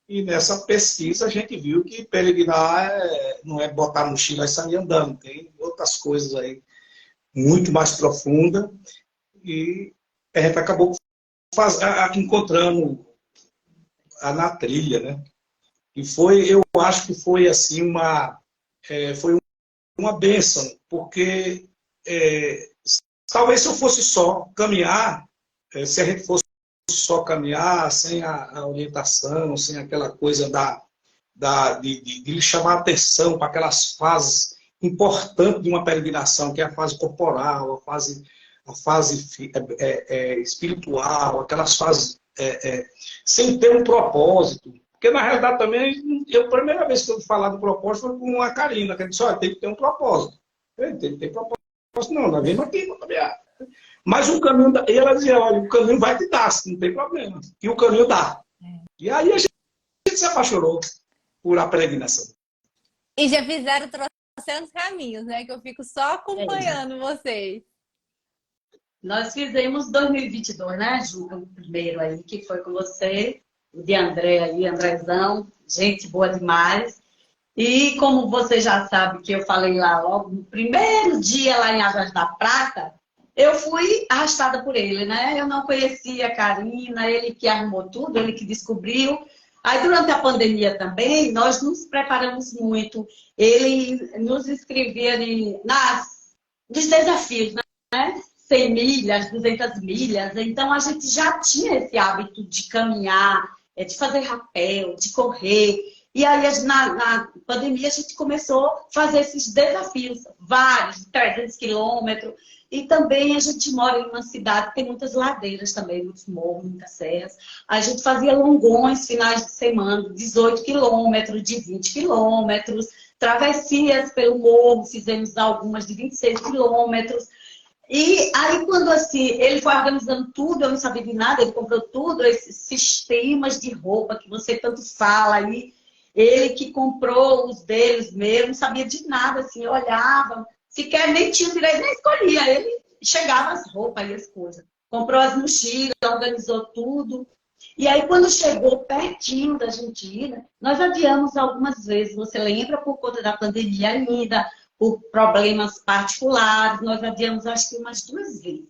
E nessa pesquisa a gente viu que peregrinar não é botar a mochila e sair andando, tem outras coisas aí muito mais profundas. E a gente acabou encontrando na trilha, né? E eu acho que foi assim foi uma bênção, porque talvez se eu fosse só caminhar, se a gente fosse só caminhar, sem a orientação, sem aquela coisa de chamar a atenção para aquelas fases importantes de uma peregrinação, que é a fase corporal, a fase a fase espiritual, aquelas fases sem ter um propósito. Porque, na realidade, também, a primeira vez que eu falar do propósito foi com a Karina, que ela disse, olha, tem que ter um propósito. Tem que ter propósito. Não, nós vimos aqui para caminhar. Mas o caminho, e ela dizia, olha, o caminho vai te dar, não tem problema. E o caminho dá. E aí a gente se apaixonou por a peregrinação. E já fizeram trocentos caminhos, né? Que eu fico só acompanhando vocês. Nós fizemos 2022, né, Juca? O primeiro aí, que foi com você, o de André aí, Andrezão, gente boa demais. E como você já sabe que eu falei lá logo, no primeiro dia lá em Águas da Prata, eu fui arrastada por ele, né? Eu não conhecia a Karina, ele que arrumou tudo, ele que descobriu. Aí, durante a pandemia também, nós nos preparamos muito. Ele nos inscrevia nos desafios, né? 100 milhas, 200 milhas. Então, a gente já tinha esse hábito de caminhar, de fazer rapel, de correr. E aí, na pandemia, a gente começou a fazer esses desafios, vários, de 300 quilômetros. E também a gente mora em uma cidade que tem muitas ladeiras também, muitos morros, muitas serras. A gente fazia longões, finais de semana, 18 quilômetros, de 20 quilômetros, travessias pelo morro, fizemos algumas de 26 quilômetros. E aí, quando assim, ele foi organizando tudo, eu não sabia de nada, ele comprou tudo, esses sistemas de roupa que você tanto fala aí, ele que comprou os deles mesmo, não sabia de nada, assim, eu olhava, sequer nem tinha direito, nem escolhia, ele chegava as roupas e as coisas. Comprou as mochilas, organizou tudo. E aí, quando chegou pertinho da gente ir, né, nós adiamos algumas vezes, você lembra, por conta da pandemia ainda, por problemas particulares, nós adiamos acho que umas 2 vezes.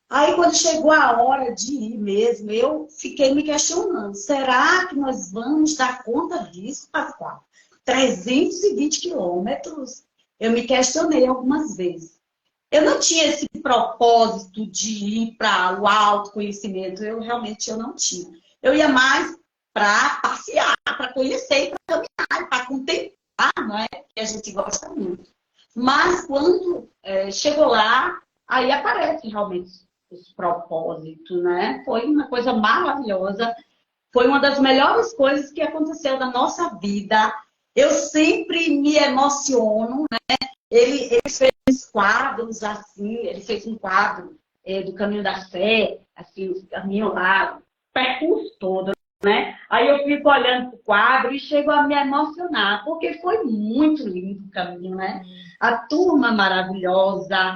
Aí, quando chegou a hora de ir mesmo, eu fiquei me questionando, será que nós vamos dar conta disso, Pascoal? 320 quilômetros? Eu me questionei algumas vezes. Eu não tinha esse propósito de ir para o autoconhecimento, eu não tinha. Eu ia mais para passear, para conhecer, para caminhar, para contemplar, não é? Que a gente gosta muito. Mas quando chegou lá, aí aparece realmente esse propósito, né? Foi uma coisa maravilhosa, foi uma das melhores coisas que aconteceu na nossa vida. Eu sempre me emociono, né? Ele fez quadros assim, ele fez um quadro do Caminho da Fé, assim, o caminho lá, o percurso todo, né? Aí eu fico olhando para o quadro e chego a me emocionar, porque foi muito lindo o caminho, né? A turma maravilhosa,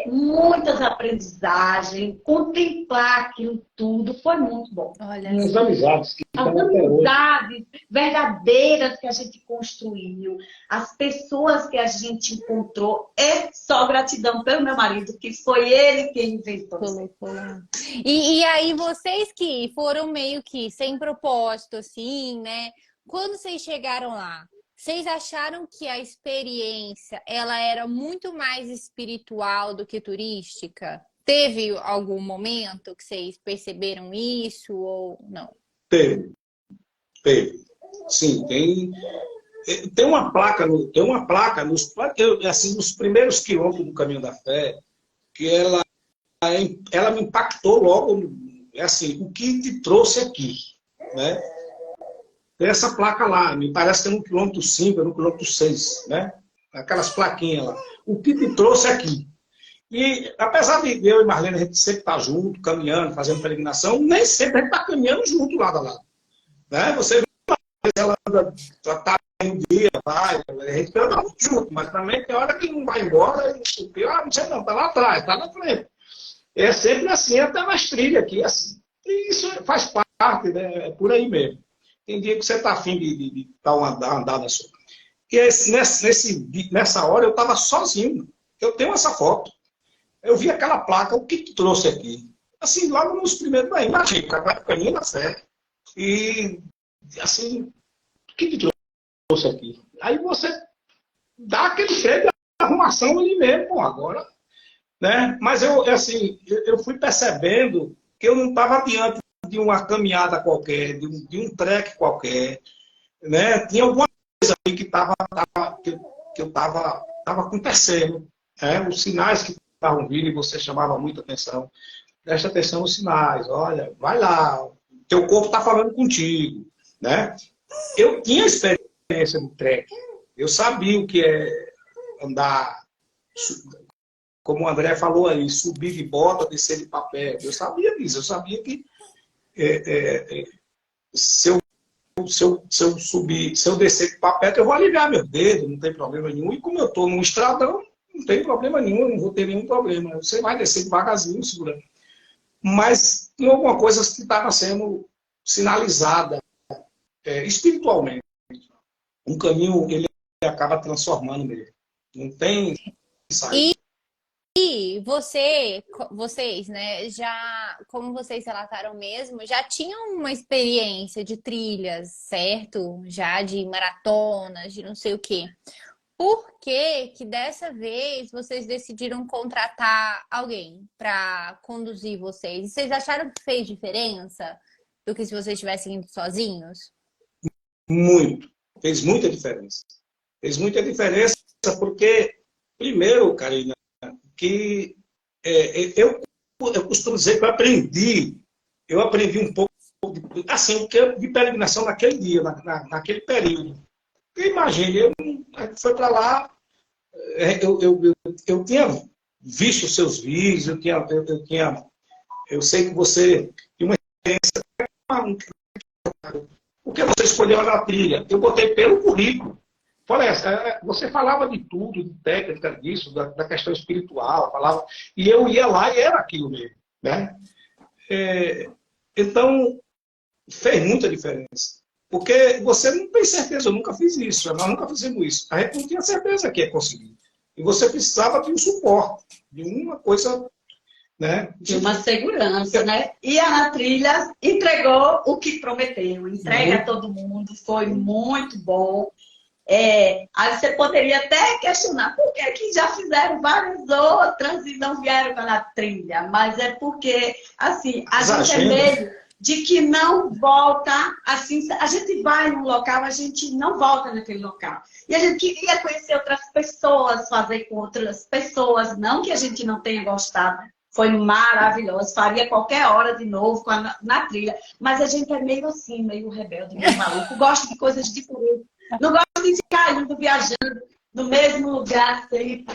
muitas aprendizagens, contemplar aquilo tudo foi muito bom. Olha, As amizades que as estão até hoje. amizades verdadeiras que a gente construiu, as pessoas que a gente encontrou, é só gratidão pelo meu marido, que foi ele quem inventou. colocou lá. E aí, vocês que foram meio que sem propósito, assim, né? Quando vocês chegaram lá, vocês acharam que a experiência ela era muito mais espiritual do que turística? Teve algum momento que vocês perceberam isso ou não? Teve. Sim, tem uma placa, nos primeiros quilômetros do Caminho da Fé, que ela me impactou logo, assim, o que te trouxe aqui, né? Tem essa placa lá, me parece que é no quilômetro 5, é no quilômetro 6, né? Aquelas plaquinhas lá. O que te trouxe aqui? E apesar de eu e Marlene, a gente sempre estar junto, caminhando, fazendo peregrinação, nem sempre a gente está caminhando junto lado a lado. Né? Você ela anda, tá um dia, vai, a gente anda muito junto, mas também tem hora que não vai embora, e pior, não sei não, tá lá atrás, tá na frente. É sempre assim, até nas trilhas aqui, assim. E isso faz parte, né? É por aí mesmo. Tem dia que você está afim de dar uma andada só. E nessa hora eu estava sozinho. Eu tenho essa foto. Eu vi aquela placa, o que trouxe aqui? Assim, logo nos primeiros aí, imagina, o Caminho da Fé. E, assim, o que trouxe aqui? Aí você dá aquele freio de arrumação ali mesmo, pô, agora. Né? Mas eu fui percebendo que eu não estava diante de uma caminhada qualquer, de um trek qualquer, né? Tinha alguma coisa ali que eu estava acontecendo, né? Os sinais que estavam vindo e você chamava muita atenção. Preste atenção nos sinais, olha, vai lá, teu corpo está falando contigo, né? Eu tinha experiência no trek, eu sabia o que é andar, como o André falou aí, subir de bota, descer de papel. Eu sabia disso, eu sabia que se eu subir, se eu descer de papel, eu vou aliviar meu dedo, não tem problema nenhum. E como eu estou num estradão, não tem problema nenhum, eu não vou ter nenhum problema. Você vai descer devagarzinho, segurando. Mas tem alguma coisa que estava sendo sinalizada espiritualmente. Um caminho, ele acaba transformando mesmo. Não tem saída. E vocês, né, já, como vocês relataram mesmo, já tinham uma experiência de trilhas, certo? Já de maratonas, de não sei o quê. Por que que dessa vez vocês decidiram contratar alguém para conduzir vocês? E vocês acharam que fez diferença do que se vocês estivessem indo sozinhos? Muito. Fez muita diferença. Fez muita diferença porque, primeiro, Karina, que eu costumo dizer que eu aprendi um pouco assim, de peregrinação naquele dia, naquele período. Imagine, foi para lá, eu tinha visto os seus vídeos, eu sei que você tinha uma experiência. Por que você escolheu a trilha? Eu botei pelo currículo. Olha, você falava de tudo, de técnica disso, da questão espiritual, falava, e eu ia lá e era aquilo mesmo, né? Então, fez muita diferença. Porque você não tem certeza, eu nunca fiz isso, nós nunca fizemos isso. A gente não tinha certeza que ia conseguir. E você precisava de um suporte, de uma coisa, né? De uma segurança, né? E a trilha entregou o que prometeu. Entrega a todo mundo, foi muito bom. Aí você poderia até questionar por que já fizeram várias outras e não vieram pela trilha. Mas é porque, assim, a gente é meio de que não volta, assim, a gente vai num local, a gente não volta naquele local. E a gente queria conhecer outras pessoas, fazer com outras pessoas, não que a gente não tenha gostado. Foi maravilhoso, faria qualquer hora de novo na trilha. Mas a gente é meio assim, meio rebelde, meio maluco, gosta de coisas diferentes. Não gosta de ficar indo viajando no mesmo lugar, sempre,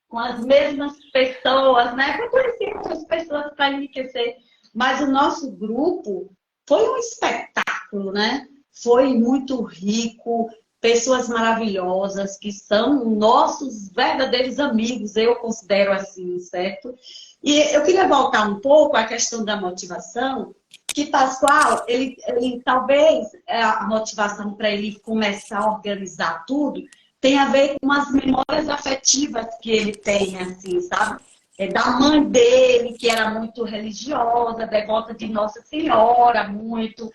com as mesmas pessoas, né? Para conhecer outras pessoas, para enriquecer. Mas o nosso grupo foi um espetáculo, né? Foi muito rico, pessoas maravilhosas, que são nossos verdadeiros amigos, eu considero assim, certo? E eu queria voltar um pouco à questão da motivação, que Pascoal, ele talvez a motivação para ele começar a organizar tudo tem a ver com as memórias afetivas que ele tem, assim, sabe? Da mãe dele, que era muito religiosa, devota de Nossa Senhora, muito.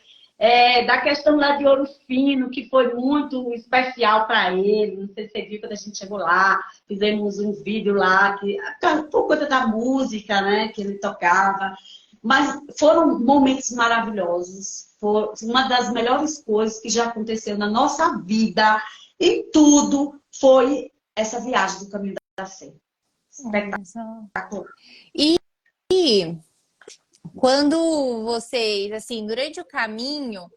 Da questão lá de Ouro Fino, que foi muito especial para ele. Não sei se você viu quando a gente chegou lá, fizemos um vídeo lá, por conta da música, né, que ele tocava. Mas foram momentos maravilhosos. Foi uma das melhores coisas que já aconteceu na nossa vida. Em tudo foi essa viagem do Caminho da Fé. Espetacular. E quando vocês, assim, durante o caminho,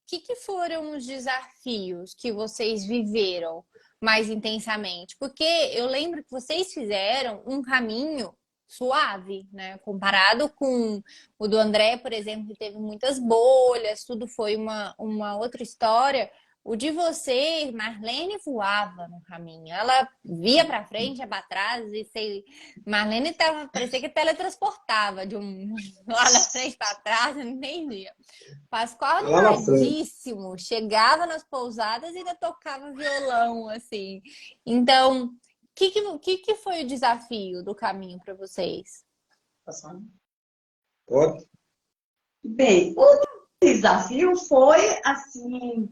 que foram os desafios que vocês viveram mais intensamente? Porque eu lembro que vocês fizeram um caminho suave, né? Comparado com o do André, por exemplo, que teve muitas bolhas, tudo foi uma outra história. O de vocês, Marlene voava no caminho. Ela via para frente, ia para trás, e Marlene parecia que teletransportava de lá na frente para trás, eu não entendia. Pascoal animadíssimo, chegava nas pousadas e ainda tocava violão, assim. Então, o que foi o desafio do caminho para vocês? Pode. Bem, o desafio foi, assim,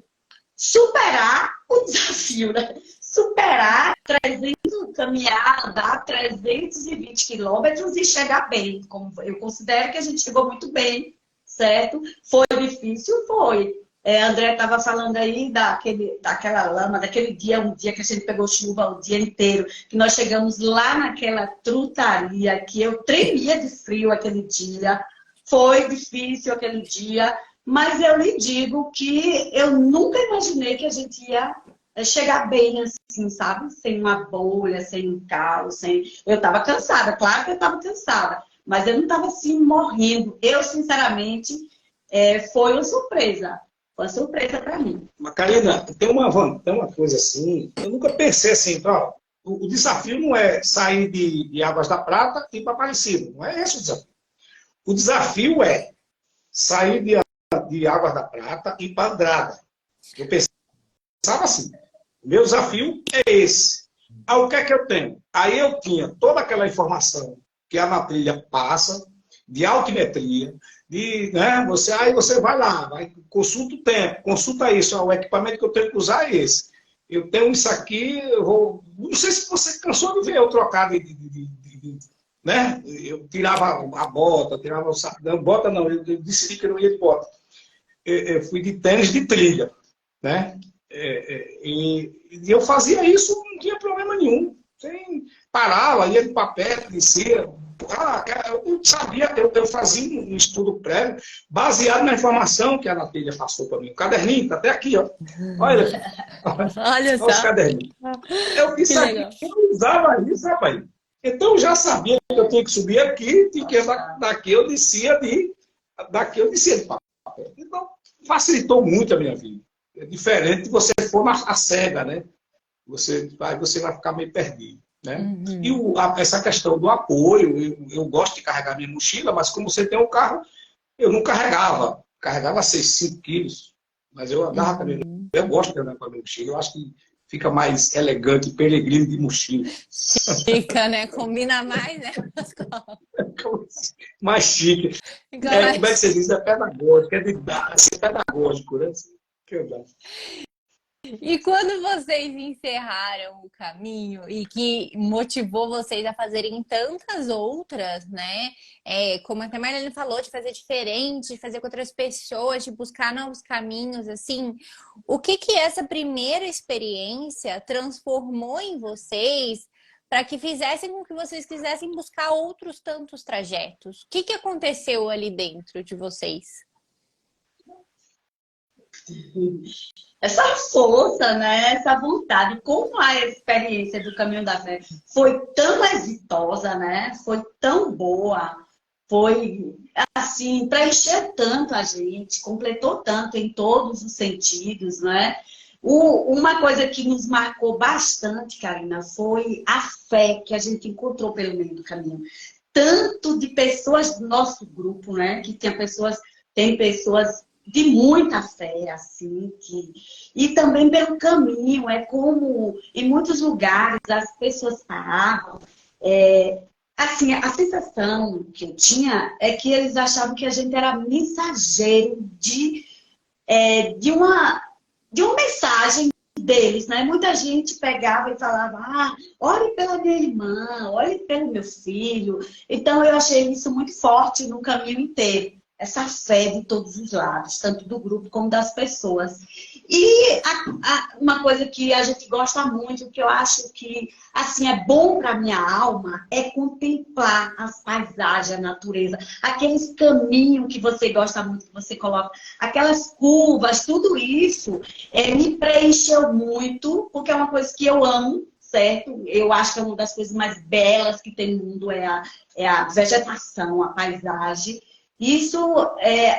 superar o desafio, né? Superar 300, caminhar, andar 320 quilômetros e chegar bem. Como eu considero que a gente chegou muito bem, certo? Foi difícil? Foi. André estava falando aí daquela lama, daquele dia, um dia que a gente pegou chuva o dia inteiro, que nós chegamos lá naquela trutaria, que eu tremia de frio aquele dia. Foi difícil aquele dia, mas eu lhe digo que eu nunca imaginei que a gente ia chegar bem assim, sabe? Sem uma bolha, sem um caos, sem... Eu estava cansada, claro que eu estava cansada, mas eu não estava assim morrendo. Eu, sinceramente, foi uma surpresa. Foi uma surpresa para mim. Mas, Karina, tem uma coisa assim, eu nunca pensei assim, ó, o desafio não é sair de Águas da Prata e ir para Aparecida, não é esse o desafio. O desafio é sair de Águas da Prata e ir para Andrada. Eu pensava assim, o meu desafio é esse. Aí o que é que eu tenho? Aí eu tinha toda aquela informação que a Natrília passa, de altimetria, né, aí você vai lá, consulta o tempo, consulta isso, ó, o equipamento que eu tenho que usar é esse. Eu tenho isso aqui, não sei se você cansou de ver eu trocar né? Eu tirava a bota, tirava o saco, não, bota não, eu decidi que eu não ia de bota. Eu fui de tênis de trilha, né? E eu fazia isso, não tinha problema nenhum. Parava, ia de papel, descia. Eu sabia, eu fazia um estudo prévio baseado na informação que a Natrília passou para mim. O caderninho, está até aqui, ó. Olha, Olha só. Olha os caderninhos. Eu disse aqui, eu usava isso, rapaz. Então eu já sabia que eu tinha que subir aqui, e que daqui eu descia de papel. Então, facilitou muito a minha vida. É diferente de você for a cega, né? Você vai ficar meio perdido. Né? Uhum. E essa questão do apoio, eu gosto de carregar minha mochila, mas como você tem um carro, eu não carregava 5 quilos, mas eu andava com a minha, eu gosto de andar com a minha mochila, eu acho que fica mais elegante, peregrino de mochila. Fica, né? Combina mais, né? Mais chique. Como é que você diz? É pedagógico, é pedagógico, né? E quando vocês encerraram o caminho e que motivou vocês a fazerem tantas outras, né? Como até a Marlene falou, de fazer diferente, de fazer com outras pessoas, de buscar novos caminhos, assim, o que essa primeira experiência transformou em vocês para que fizessem com que vocês quisessem buscar outros tantos trajetos? O que aconteceu ali dentro de vocês? Essa força, né? Essa vontade, como a experiência do Caminho da Fé foi tão exitosa, né? Foi tão boa, foi assim, preencheu tanto a gente, completou tanto em todos os sentidos, né? Uma coisa que nos marcou bastante, Karina, foi a fé que a gente encontrou pelo meio do caminho. Tanto de pessoas do nosso grupo, né? Que tem pessoas de muita fé, assim, e também pelo caminho, é como em muitos lugares as pessoas paravam, assim, a sensação que eu tinha é que eles achavam que a gente era mensageiro de uma mensagem deles, né? Muita gente pegava e falava, ore pela minha irmã, ore pelo meu filho. Então eu achei isso muito forte no caminho inteiro. Essa fé de todos os lados, tanto do grupo como das pessoas. E uma coisa que a gente gosta muito, que eu acho que assim é bom para a minha alma, é contemplar as paisagens, a natureza, aqueles caminhos que você gosta muito, que você coloca, aquelas curvas, tudo isso me preencheu muito, porque é uma coisa que eu amo, certo? Eu acho que é uma das coisas mais belas que tem no mundo, é a vegetação, a paisagem. Isso,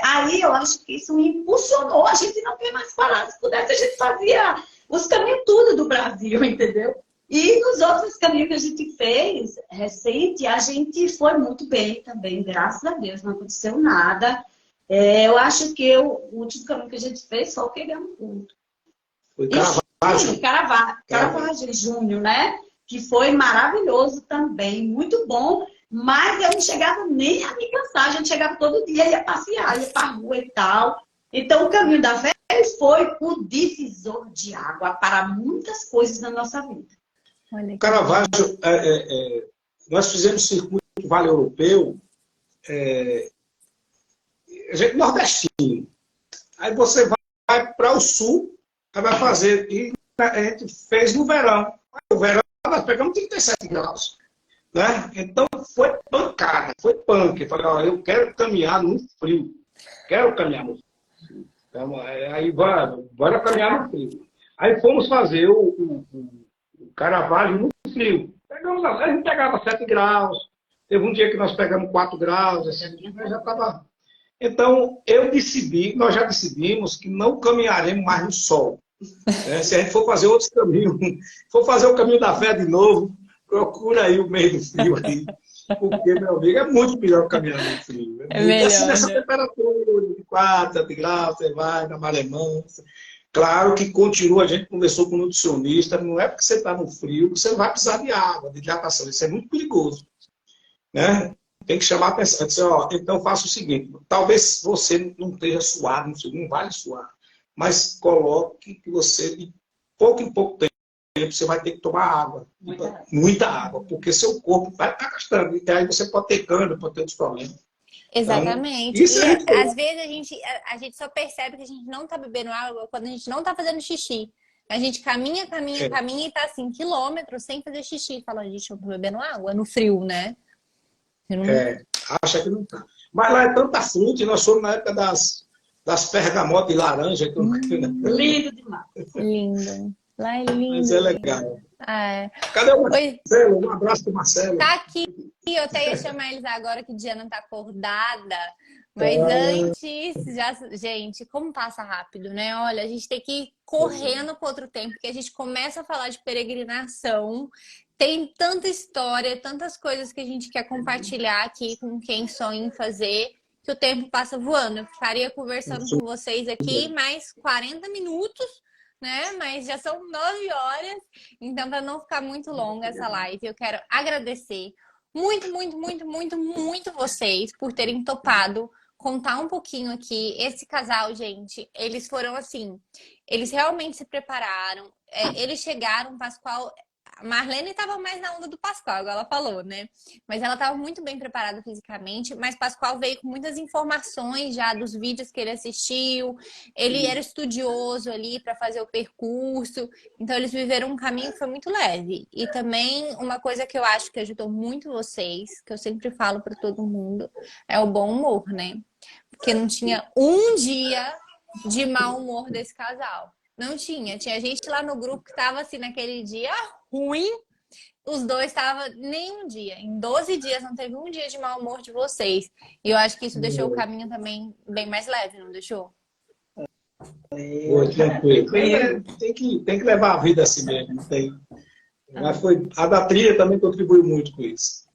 aí eu acho que isso me impulsionou. A gente não quer mais parar. Se pudesse, a gente fazia os caminhos tudo do Brasil, entendeu? E nos outros caminhos que a gente fez, recente, a gente foi muito bem também, graças a Deus, não aconteceu nada. Eu acho que o último caminho que a gente fez só pegamos ponto. Foi Caravaggio, em junho, né? Que foi maravilhoso também, muito bom. Mas eu não chegava nem a me cansar, a gente chegava todo dia, ia passear, ia para a rua e tal. Então, o Caminho da Fé foi o divisor de água para muitas coisas na nossa vida. O Caravaggio, nós fizemos circuito Vale Europeu, a gente nordestino. Aí você vai para o sul, aí vai fazer, e a gente fez no verão. No verão nós pegamos 37 graus. Né? Então foi pancada, foi punk. Eu falei, ó, eu quero caminhar no frio. Quero caminhar no frio. Então, aí bora caminhar no frio. Aí fomos fazer o Caravaggio no frio. Pegamos, a gente pegava 7 graus. Teve um dia que nós pegamos 4 graus, assim, já estava. Então, nós já decidimos que não caminharemos mais no sol. Né? Se a gente for fazer outros caminhos, for fazer o caminho da fé de novo, procura aí o meio do frio aí. Porque, meu amigo, é muito melhor caminhar no frio. Né? É melhor, assim, nessa né? temperatura de 4, 7 graus, você vai na Malemão. Claro que continua, a gente conversou com o nutricionista, não é porque você está no frio que você vai precisar de água, de hidratação. Isso é muito perigoso. Né? Tem que chamar a atenção. Dizer, ó, então faça o seguinte, talvez você não esteja suado, não vale suar, mas coloque que você, de pouco em pouco tempo, você vai ter que tomar água. Muita água, porque seu corpo vai estar gastando. E aí você pode ter câncer, pode ter outros problemas. Exatamente. Então, e às vezes a gente só percebe que a gente não tá bebendo água quando a gente não tá fazendo xixi. A gente caminha e tá assim, quilômetros sem fazer xixi. Fala, gente, eu tô bebendo água no frio, né? Não... acha que não tá. Mas lá é tanta fruta, e nós somos na época das pergamotas e laranja. Lindo demais. Lindo. Lá é lindo. Mas é legal. Cadê o Marcelo? Um abraço pro Marcelo. Tá aqui. Eu até ia chamar eles agora que Diana tá acordada. Mas antes, gente, como passa rápido, né? Olha, a gente tem que ir correndo para outro tempo, porque a gente começa a falar de peregrinação. Tem tanta história, tantas coisas que a gente quer compartilhar aqui com quem sonha em fazer, que o tempo passa voando. Eu ficaria conversando com vocês aqui mais 40 minutos, né? Mas já são 9 horas, então para não ficar muito longa essa live, eu quero agradecer muito vocês por terem topado contar um pouquinho aqui. Esse casal, gente, eles foram assim, eles realmente se prepararam, eles chegaram, Pascoal... A Marlene estava mais na onda do Pascoal, igual ela falou, né? Mas ela estava muito bem preparada fisicamente, mas Pascoal veio com muitas informações já dos vídeos que ele assistiu. Ele era estudioso ali para fazer o percurso, então eles viveram um caminho que foi muito leve. E também uma coisa que eu acho que ajudou muito vocês, que eu sempre falo para todo mundo, é o bom humor, né? Porque não tinha um dia de mau humor desse casal. Não tinha. Tinha gente lá no grupo que tava assim naquele dia ruim. Os dois estavam nem um dia. Em 12 dias não teve um dia de mau humor de vocês. E eu acho que isso deixou o caminho também bem mais leve, não deixou? Tranquilo. Tem que levar a vida assim mesmo. Não tem... Mas a da trilha também contribuiu muito com isso.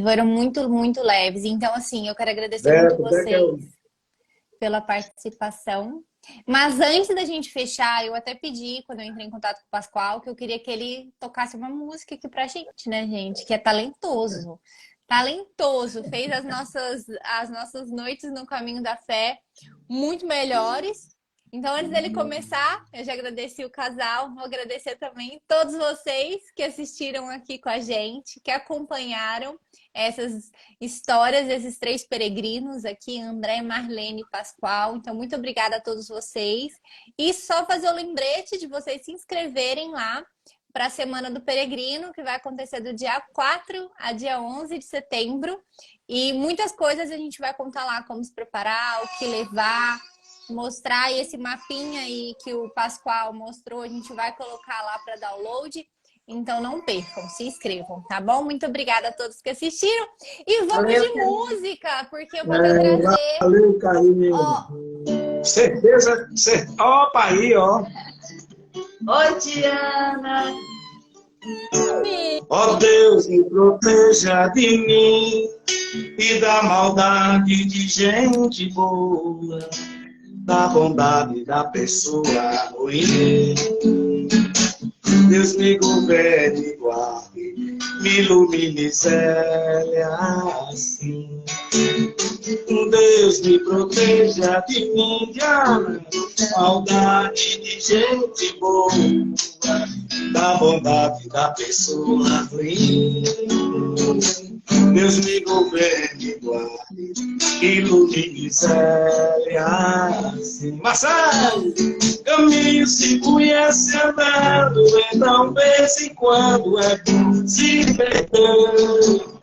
Foram muito leves. Então, assim, eu quero agradecer muito vocês pela participação. Mas antes da gente fechar, eu até pedi, quando eu entrei em contato com o Pascoal, que eu queria que ele tocasse uma música aqui pra gente, né, gente? Que é talentoso. Talentoso. Fez as nossas noites no caminho da fé muito melhores. Então, antes dele começar, eu já agradeci o casal, vou agradecer também todos vocês que assistiram aqui com a gente, que acompanharam essas histórias desses 3 peregrinos aqui, André, Marlene e Pascoal. Então, muito obrigada a todos vocês. E só fazer o lembrete de vocês se inscreverem lá para a Semana do Peregrino, que vai acontecer do dia 4 a dia 11 de setembro. E muitas coisas a gente vai contar lá, como se preparar, o que levar, mostrar esse mapinha aí que o Pascoal mostrou, a gente vai colocar lá para download. Então não percam, se inscrevam, tá bom? Muito obrigada a todos que assistiram. E vamos de música, porque eu vou trazer... Valeu, carinho. Certeza. Opa, aí, ó. Oi, Diana. Ó Deus, me proteja de mim e da maldade de gente boa, da bondade da pessoa ruim. Deus me governe e guarde, me ilumine, cele assim. Deus me proteja de mim, Diana, maldade de gente boa, da bondade da pessoa ruim. Deus me governe, guarde, ilumine miséria. Assim. Marcelo, caminho se conhece andando, então vez em quando é bom se perder.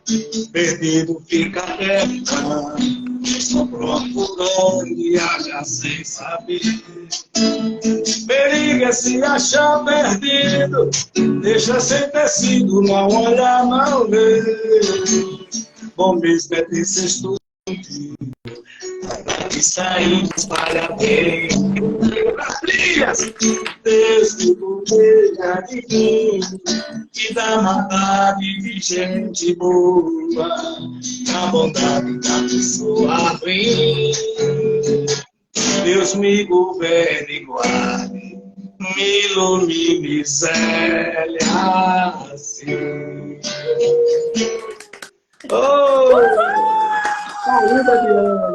Perdido fica perto, estou procurando e já sem saber. Perigo é se achar perdido, deixa sem tecido, não olhar, não ver. Bom mesmo é ter sexto e saímos para bem. As trilhas, Deus me proteja de mim e da maldade de gente boa, da bondade da pessoa ruim. Deus me governe e guarde, me ilumine, Célia, assim. Oh, saúde, Diana.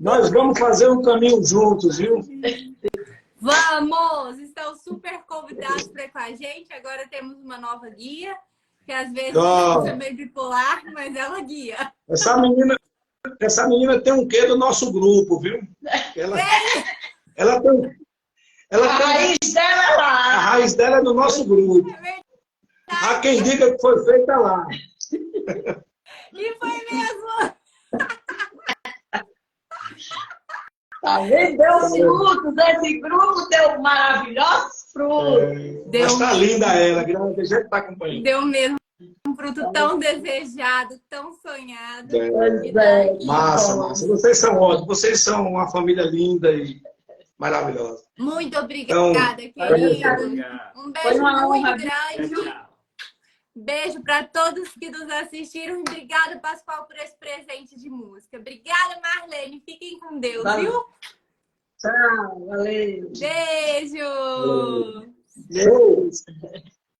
Nós vamos fazer um caminho juntos, viu? Vamos! Estão super convidados para ir com a gente. Agora temos uma nova guia, que às vezes é meio bipolar, mas ela guia. Essa menina tem um quê do nosso grupo, viu? Ela tem... a raiz dela é lá. A raiz dela é no nosso grupo. Há quem diga que foi feita lá. E foi mesmo! Tá vendo? Deu frutos, esse grupo deu maravilhosos frutos. Mas tá linda ela, que a gente tá acompanhando. Deu mesmo um fruto tão desejado, tão sonhado. Massa, massa. Vocês são ótimos, vocês são uma família linda e maravilhosa. Muito obrigada, querido. Um beijo muito grande. Beijo para todos que nos assistiram. Obrigada, Pascoal, por esse presente de música. Obrigada, Marlene. Fiquem com Deus, viu? Tchau, valeu. Beijo. Beijo.